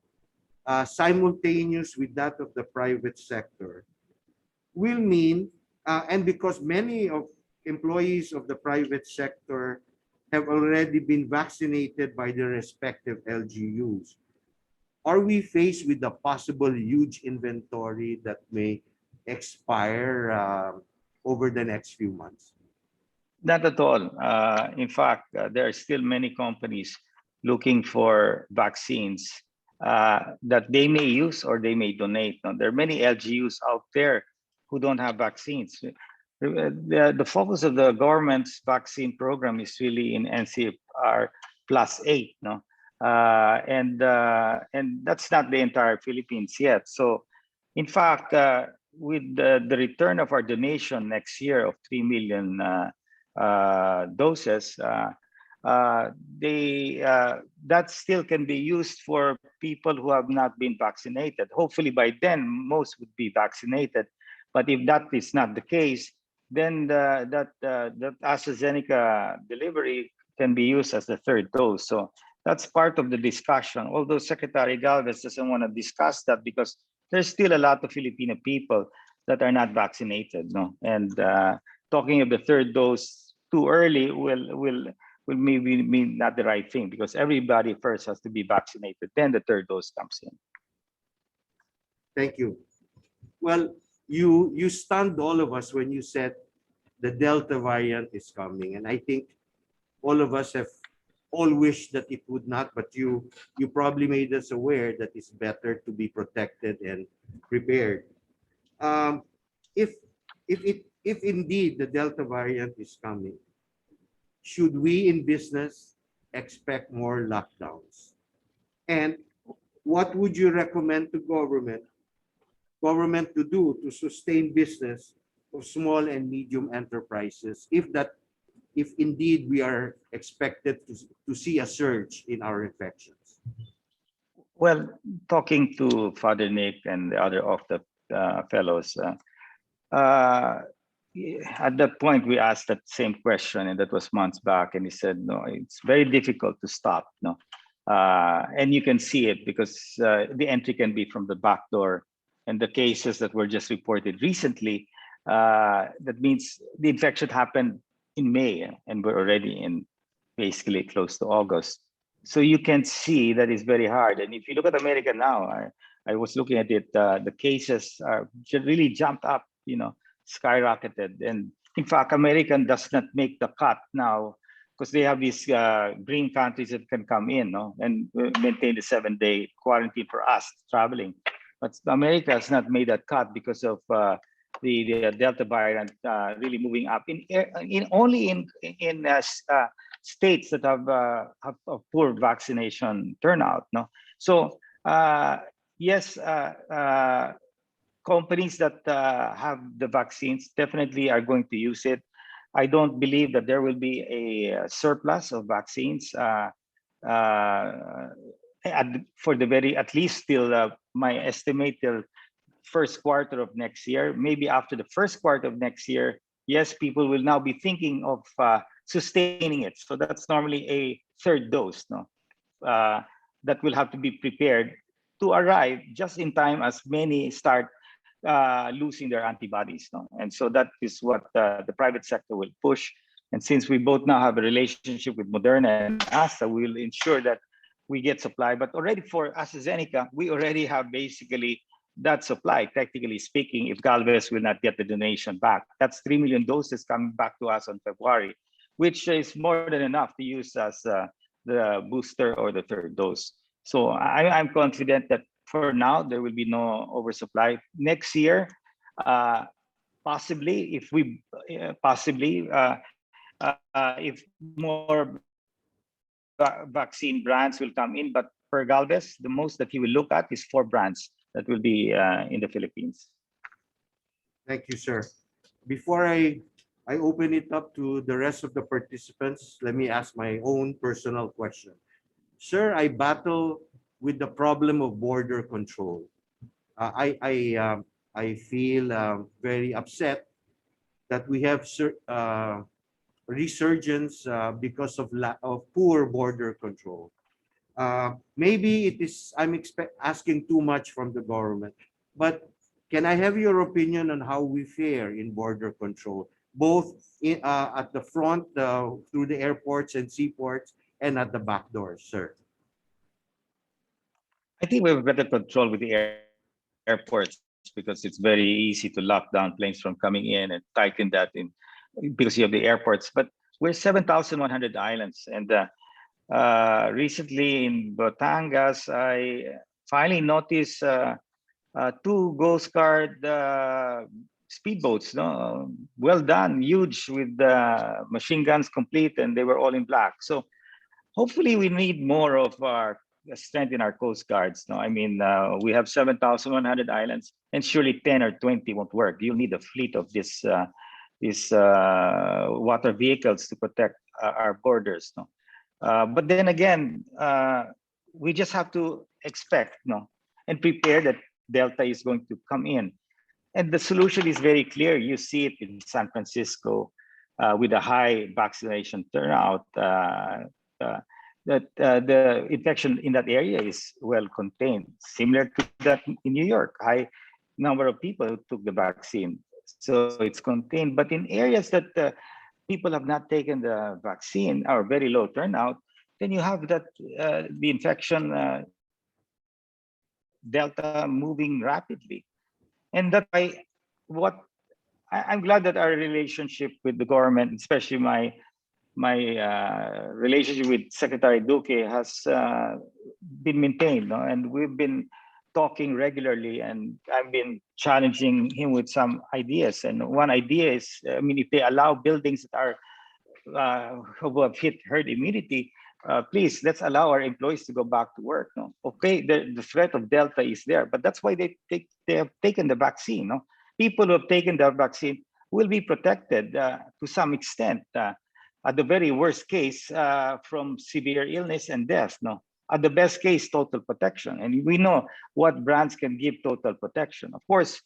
simultaneous with that of the private sector, will mean, and because many of employees of the private sector have already been vaccinated by their respective LGUs, are we faced with a possible huge inventory that may expire over the next few months? Not at all. In fact, there are still many companies looking for vaccines that they may use or they may donate. Now, there are many LGUs out there who don't have vaccines. The focus of the government's vaccine program is really in NCR +8, no? And that's not the entire Philippines yet. So, in fact, with the return of our donation next year of 3 million doses, that still can be used for people who have not been vaccinated. Hopefully by then, most would be vaccinated. But if that is not the case, then that AstraZeneca delivery can be used as the 3rd dose. So that's part of the discussion. Although Secretary Galvez doesn't want to discuss that because there's still a lot of Filipino people that are not vaccinated. No, and talking of the 3rd dose too early will maybe mean not the right thing, because everybody first has to be vaccinated, then the 3rd dose comes in. Thank you. Well, you stunned all of us when you said the Delta variant is coming, and I think all of us have all wished that it would not, but you probably made us aware that it's better to be protected and prepared. If if indeed the Delta variant is coming, should we in business expect more lockdowns? And what would you recommend to government to do to sustain business of small and medium enterprises if indeed we are expected to see a surge in our infections? Well, talking to Father Nick and the other of the fellows, at that point we asked that same question, and that was months back, and he said, no, it's very difficult to stop. No, and you can see it because the entry can be from the back door, and the cases that were just reported recently, that means the infection happened in May, and we're already in basically close to August. So you can see that it's very hard. And if you look at America now, I was looking at it, the cases are really jumped up, skyrocketed. And in fact, America does not make the cut now because they have these green countries that can come in, and maintain the 7-day quarantine for us traveling. But America has not made that cut because of the Delta variant really moving up only in states that have a poor vaccination turnout. No, so yes, companies that have the vaccines definitely are going to use it. I don't believe that there will be a surplus of vaccines at least till my estimate till first quarter of next year. Maybe after the first quarter of next year, yes, people will now be thinking of sustaining it. So that's normally a third dose, that will have to be prepared to arrive just in time as many start losing their antibodies. And so that is what the private sector will push. And since we both now have a relationship with Moderna and Astra, we will ensure that we get supply. But already for AstraZeneca, we already have basically that supply, technically speaking, if Galvez will not get the donation back. That's 3 million doses coming back to us on February, which is more than enough to use as the booster or the third dose. So I'm confident that for now, there will be no oversupply. Next year, possibly, if more vaccine brands will come in, but for Galvez, the most that he will look at is 4 brands that will be in the Philippines. Thank you, sir. Before I open it up to the rest of the participants, let me ask my own personal question. Sir, I battle with the problem of border control. I feel very upset that we have resurgence because of poor border control. Maybe it is I'm asking too much from the government, but can I have your opinion on how we fare in border control, both at the front through the airports and seaports and at the back doors, sir? I think we have better control with the airports because it's very easy to lock down planes from coming in and tighten that in because you have the airports. But we're 7,100 islands, and recently in Batangas, I finally noticed 2 Coast Guard speedboats. No, well done, huge, with machine guns complete, and they were all in black. So hopefully, we need more of our strength in our Coast Guards. No, I mean we have 7,100 islands, and surely 10 or 20 won't work. You'll need a fleet of these water vehicles to protect our borders. No, but then again, we just have to expect, and prepare that Delta is going to come in. And the solution is very clear. You see it in San Francisco with a high vaccination turnout. That the infection in that area is well contained, similar to that in New York. High number of people who took the vaccine, so it's contained. But in areas that people have not taken the vaccine or very low turnout, then you have that the infection Delta moving rapidly, and that's why I'm glad that our relationship with the government, especially my relationship with Secretary Duque, has been maintained, and we've been talking regularly, and I've been challenging him with some ideas. And one idea is, I mean, if they allow buildings that are who have hit herd immunity, please let's allow our employees to go back to work. No, okay, the threat of Delta is there, but that's why they have taken the vaccine. No, people who have taken the vaccine will be protected to some extent. At the very worst case, from severe illness and death. No, at the best case, total protection. And we know what brands can give total protection. Of course,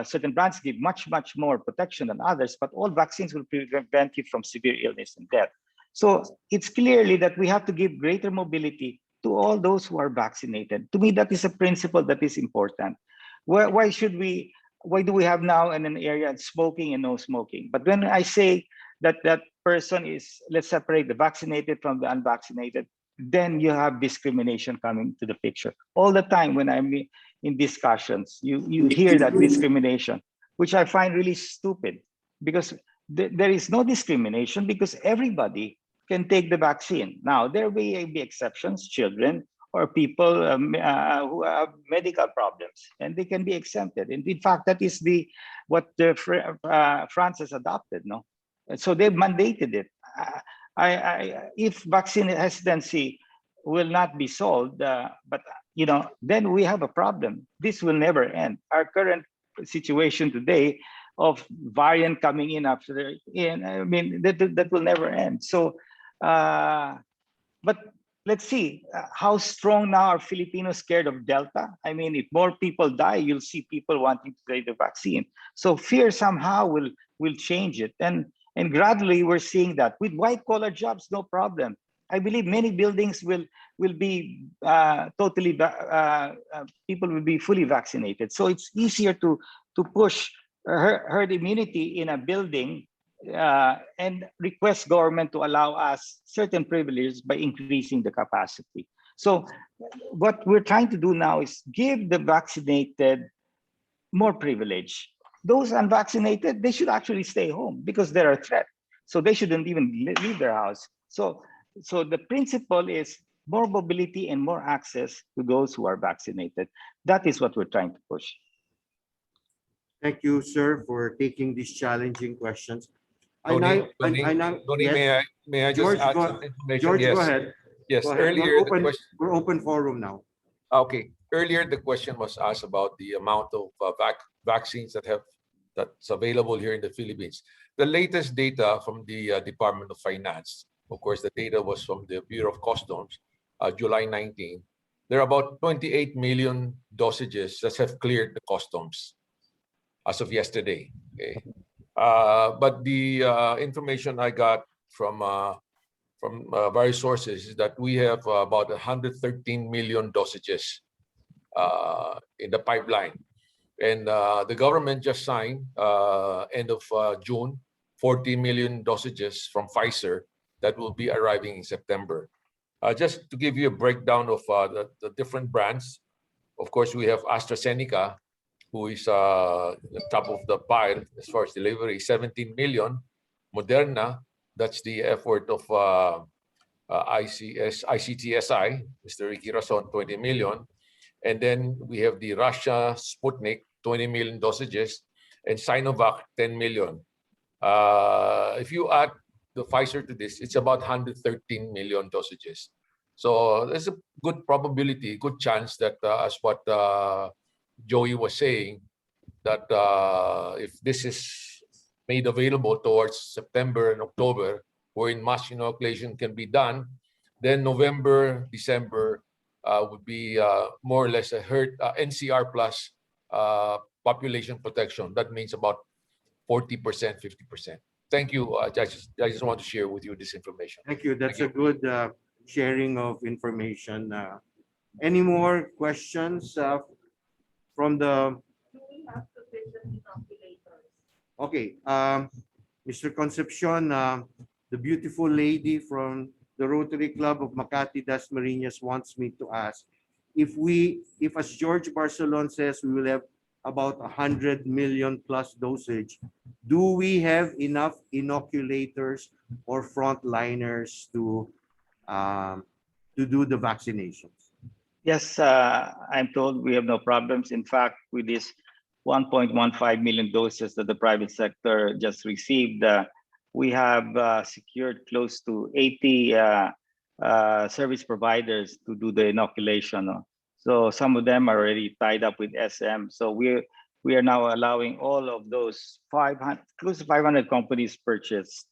certain brands give much more protection than others, but all vaccines will prevent you from severe illness and death. So it's clearly that we have to give greater mobility to all those who are vaccinated. To me, that is a principle that is important. Why do we have now in an area smoking and no smoking? But when I say that person is, let's separate the vaccinated from the unvaccinated, then you have discrimination coming to the picture. All the time when I'm in discussions, you hear that discrimination, which I find really stupid, because there is no discrimination because everybody can take the vaccine. Now, there may be exceptions, children or people who have medical problems, and they can be exempted. And in fact, that is what France has adopted, no? So they've mandated it. If vaccine hesitancy will not be solved, but then we have a problem. This will never end. Our current situation today of variant coming in after, I mean, that will never end. So, but let's see how strong now are Filipinos scared of Delta. I mean, if more people die, you'll see people wanting to take the vaccine. So fear somehow will change it. And gradually, we're seeing that with white-collar jobs, no problem. I believe many buildings will be people will be fully vaccinated. So it's easier to push herd immunity in a building and request government to allow us certain privileges by increasing the capacity. So what we're trying to do now is give the vaccinated more privilege. Those unvaccinated, they should actually stay home because they're a threat. So they shouldn't even leave their house. So the principle is more mobility and more access to those who are vaccinated. That is what we're trying to push. Thank you, sir, for taking these challenging questions. Tony, Yes. may I just George, add go, some information? George, Yes. go ahead. Yes, Go ahead. earlier We're open forum now. Okay, earlier the question was asked about the amount of vaccines that's available here in the Philippines. The latest data from the Department of Finance, of course, the data was from the Bureau of Customs, July 19. There are about 28 million dosages that have cleared the customs as of yesterday. Okay, but the information I got from various sources is that we have about 113 million dosages in the pipeline. And the government just signed, end of June, 40 million dosages from Pfizer that will be arriving in September. Just to give you a breakdown of the different brands, of course, we have AstraZeneca, who is the top of the pile as far as delivery, 17 million. Moderna, that's the effort of ICTSI, Mr. Ricky Rason, 20 million. And then we have the Russia Sputnik, 20 million dosages, and Sinovac, 10 million. If you add the Pfizer to this, it's about 113 million dosages. So there's a good probability, good chance that, as what Joey was saying, that if this is made available towards September and October, wherein mass inoculation can be done, then November, December would be more or less a herd NCR plus population protection. That means about 40%, 50%. Thank you. I just want to share with you this information. Thank you. That's a good sharing of information. Any more questions from the? Do we have sufficient inoculators? Okay, Mr. Concepcion, the beautiful lady from the Rotary Club of Makati Dasmarinas wants me to ask if as George Barcelon says, we will have about 100 million plus dosage. Do we have enough inoculators or frontliners to do the vaccinations? Yes, I'm told we have no problems. In fact, with this 1.15 million doses that the private sector just received, we have secured close to 80 service providers to do the inoculation. So some of them are already tied up with SM. So we are now allowing all of those 500, close to 500 companies purchased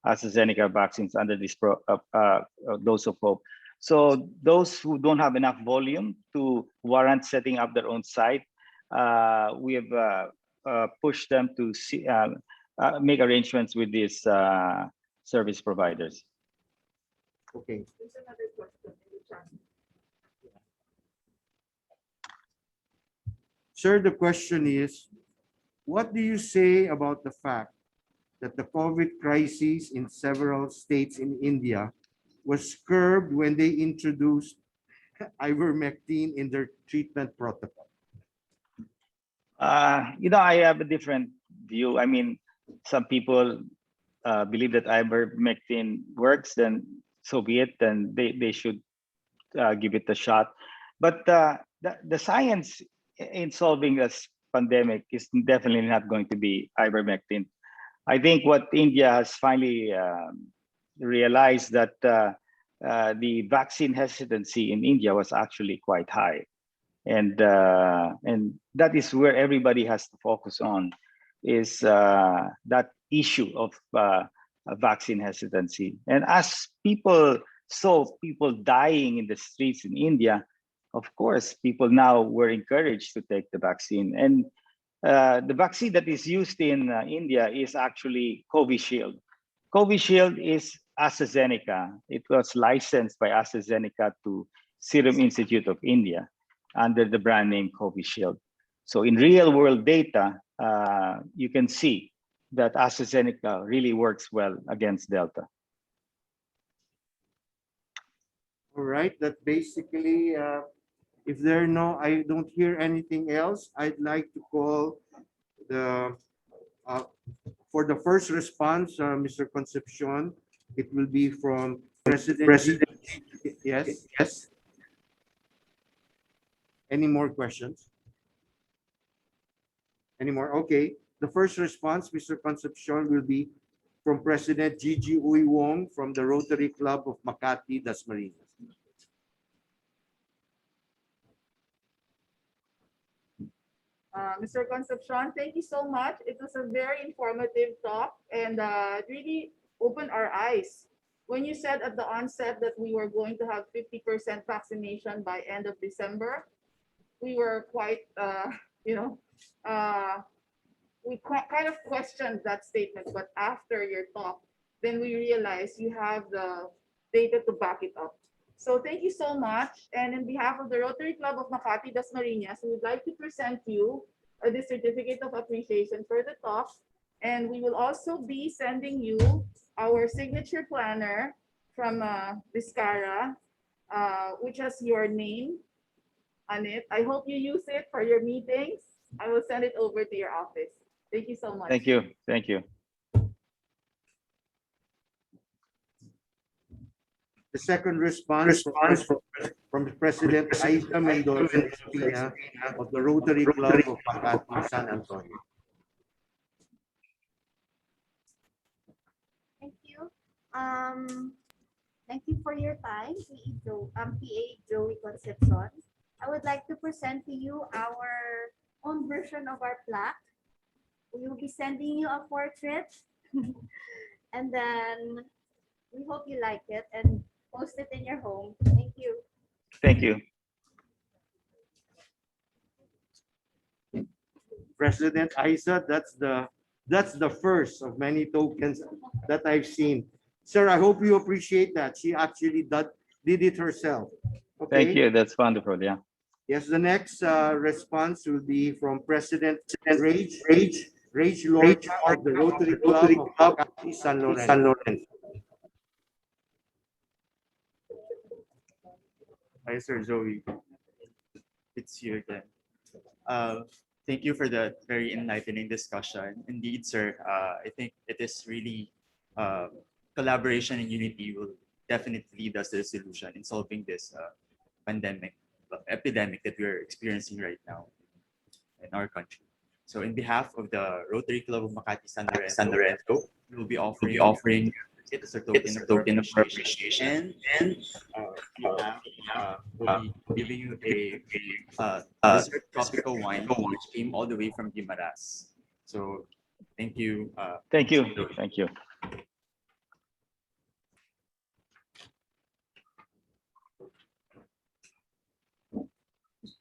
AstraZeneca vaccines under this dose of hope. So those who don't have enough volume to warrant setting up their own site, we have pushed them to make arrangements with these service providers. Okay. There's another question in the chat. Sir, the question is, what do you say about the fact that the COVID crisis in several states in India was curbed when they introduced ivermectin in their treatment protocol? I have a different view. I mean, some people believe that ivermectin works, then so be it, then they should give it a shot. But the science in solving this pandemic is definitely not going to be ivermectin. I think what India has finally realized that the vaccine hesitancy in India was actually quite high. And that is where everybody has to focus on, is that issue of vaccine hesitancy. And as people saw people dying in the streets in India, of course, people now were encouraged to take the vaccine. And the vaccine that is used in India is actually Covishield. Covishield is AstraZeneca. It was licensed by AstraZeneca to Serum Institute of India under the brand name Covishield. So in real world data, you can see that AstraZeneca really works well against Delta. All right, that basically, if there are no, I don't hear anything else, I'd like to call the, for the first response, Mr. Concepcion, it will be from President. Yes, yes. Any more questions? Any more? Okay. The first response, Mr. Concepcion, will be from President Gigi Uy Wong from the Rotary Club of Makati, Dasmarinas. Mr. Concepcion, thank you so much. It was a very informative talk and it really opened our eyes. When you said at the onset that we were going to have 50% vaccination by end of December, we were quite, we kind of questioned that statement. But after your talk, then we realized you have the data to back it up. So thank you so much. And in behalf of the Rotary Club of Makati, Dasmarinas, we would like to present you the certificate of appreciation for the talk. And we will also be sending you our signature planner from Vizcara, which has your name on it. I hope you use it for your meetings. I will send it over to your office. Thank you so much. Thank you. Thank you. The second response from President Aida Mendoza Espina of the Rotary Club of Makati, San Antonio. Thank you. Thank you for your time, PA Joey Concepcion. I would like to present to you our own version of our plaque. We will be sending you a portrait and then we hope you like it and post it in your home. Thank you. Thank you. President Isa, that's the first of many tokens that I've seen. Sir, I hope you appreciate that. She actually did it herself. Okay? Thank you. That's wonderful. Yeah. Yes, the next response will be from President Rage Lord of the Rotary Club of Makati, San Lorenzo. Hi, Sir Joey. It's you again. Thank you for the very enlightening discussion. Indeed, sir, I think it is really collaboration and unity will definitely lead us to the solution in solving this pandemic. epidemic that we're experiencing right now in our country. So in behalf of the Rotary Club of Makati San Lorenzo, we will be offering it as a token of appreciation, and we will be giving you a dessert tropical wine which came all the way from Guimaras. So thank you. Thank you. Thank you.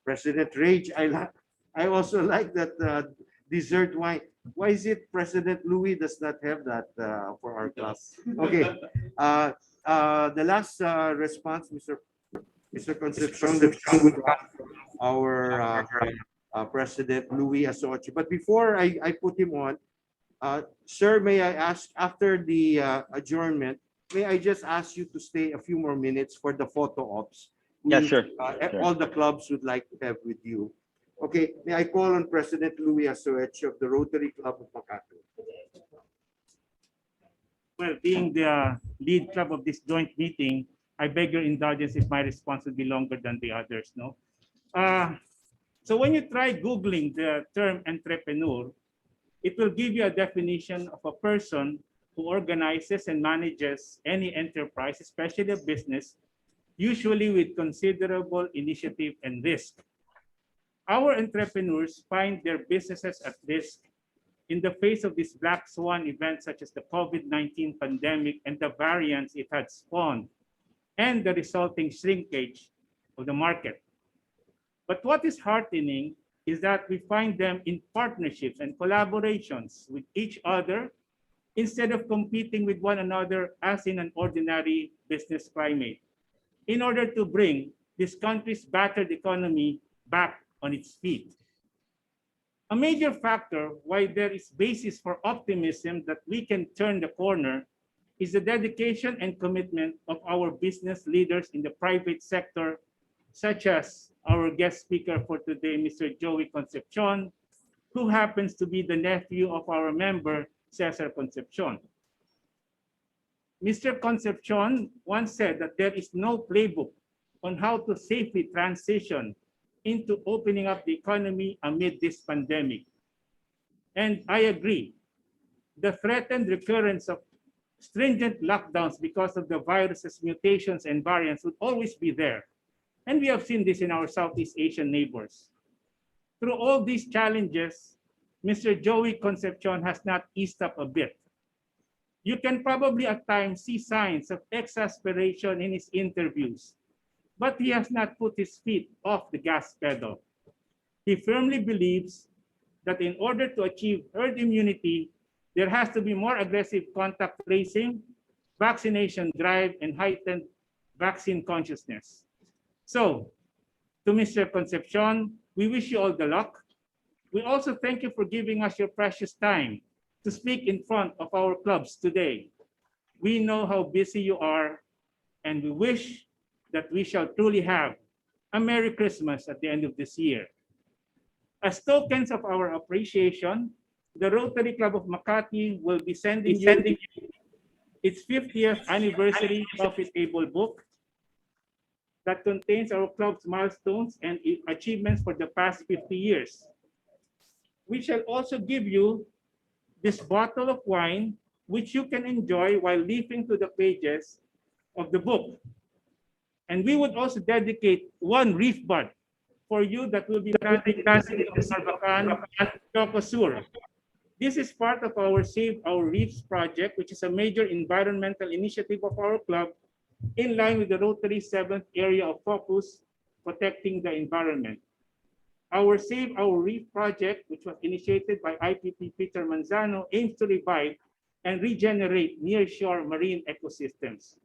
President Rage, I also like that dessert wine. Why is it President Louis does not have that for our class? Okay. The last response, Mr. Concepcion, our President Louis Asochi. But before I put him on, sir, may I ask, after the adjournment, may I just ask you to stay a few more minutes for the photo ops? Yeah, sure. Sure. All the clubs would like to have with you. Okay, may I call on President Louis Asochi of the Rotary Club of Makati? Well, being the lead club of this joint meeting, I beg your indulgence if my response will be longer than the others. No. So when you try Googling the term entrepreneur, it will give you a definition of a person who organizes and manages any enterprise, especially a business, usually with considerable initiative and risk. Our entrepreneurs find their businesses at risk in the face of this black swan event, such as the COVID-19 pandemic and the variants it had spawned, and the resulting shrinkage of the market. But what is heartening is that we find them in partnerships and collaborations with each other instead of competing with one another as in an ordinary business climate, in order to bring this country's battered economy back on its feet. A major factor why there is basis for optimism that we can turn the corner is the dedication and commitment of our business leaders in the private sector, such as our guest speaker for today, Mr. Joey Concepcion, who happens to be the nephew of our member, Cesar Concepcion. Mr. Concepcion once said that there is no playbook on how to safely transition into opening up the economy amid this pandemic. And I agree. The threatened recurrence of stringent lockdowns because of the virus's mutations and variants would always be there. And we have seen this in our Southeast Asian neighbors. Through all these challenges, Mr. Joey Concepcion has not eased up a bit. You can probably at times see signs of exasperation in his interviews, but he has not put his feet off the gas pedal. He firmly believes that in order to achieve herd immunity, there has to be more aggressive contact tracing, vaccination drive, and heightened vaccine consciousness. So, to Mr. Concepcion, we wish you all the luck. We also thank you for giving us your precious time to speak in front of our clubs today. We know how busy you are, and we wish that we shall truly have a Merry Christmas at the end of this year. As tokens of our appreciation, the Rotary Club of Makati will be sending you its 50th anniversary coffee table book that contains our club's milestones and achievements for the past 50 years. We shall also give you this bottle of wine, which you can enjoy while leafing through the pages of the book. And we would also dedicate one reef bud for you that will be planted in the Sarbacan Chocosur. This is part of our Save Our Reefs project, which is a major environmental initiative of our club in line with the Rotary 7th area of focus, protecting the environment. Our Save Our Reef project, which was initiated by IPP Peter Manzano, aims to revive and regenerate nearshore marine ecosystems.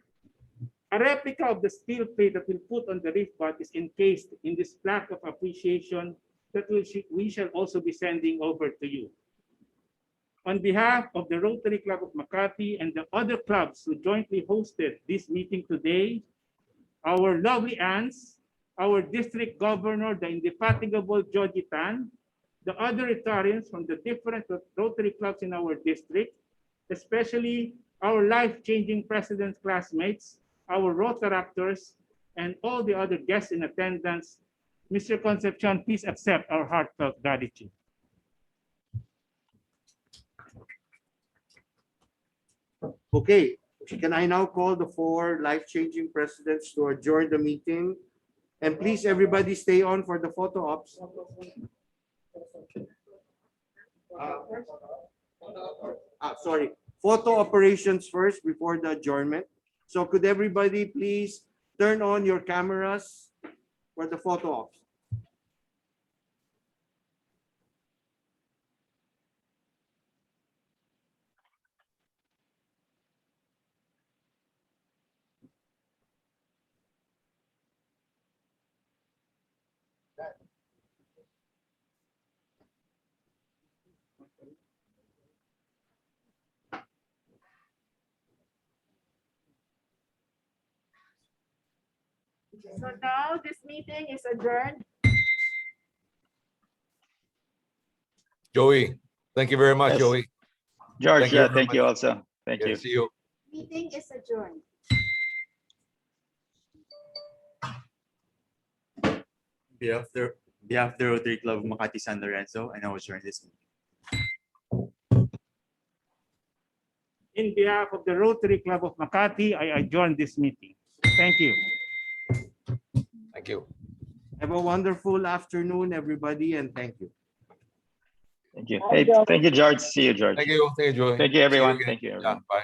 A replica of the steel plate that we'll put on the reef bud is encased in this plaque of appreciation that we shall also be sending over to you. On behalf of the Rotary Club of Makati and the other clubs who jointly hosted this meeting today, our lovely aunts, our district governor, the indefatigable Joji Tan, the other Rotarians from the different Rotary clubs in our district, especially our life-changing president's classmates, our Rotaractors, and all the other guests in attendance, Mr. Concepcion, please accept our heartfelt gratitude. Okay, can I now call the 4 life-changing presidents to adjourn the meeting? And please, everybody stay on for the photo ops. Sorry, photo operations first before the adjournment. So could everybody please turn on your cameras for the photo ops? So now this meeting is adjourned. Joey, thank you very much, Yes. Joey. George, Thank you yeah, very thank you much. also. Thank you. See you. Meeting is adjourned. Behalf of the Rotary Club of Makati San Lorenzo, I now adjourn this meeting. In behalf of the Rotary Club of Makati, I adjourn this meeting. Thank you. Thank you. Have a wonderful afternoon, everybody, and thank you. Thank you. Hey, thank you, George. See you, George. Thank you. Thank you, Joey. Thank you, See everyone. again. Thank you, Yeah, everyone. bye.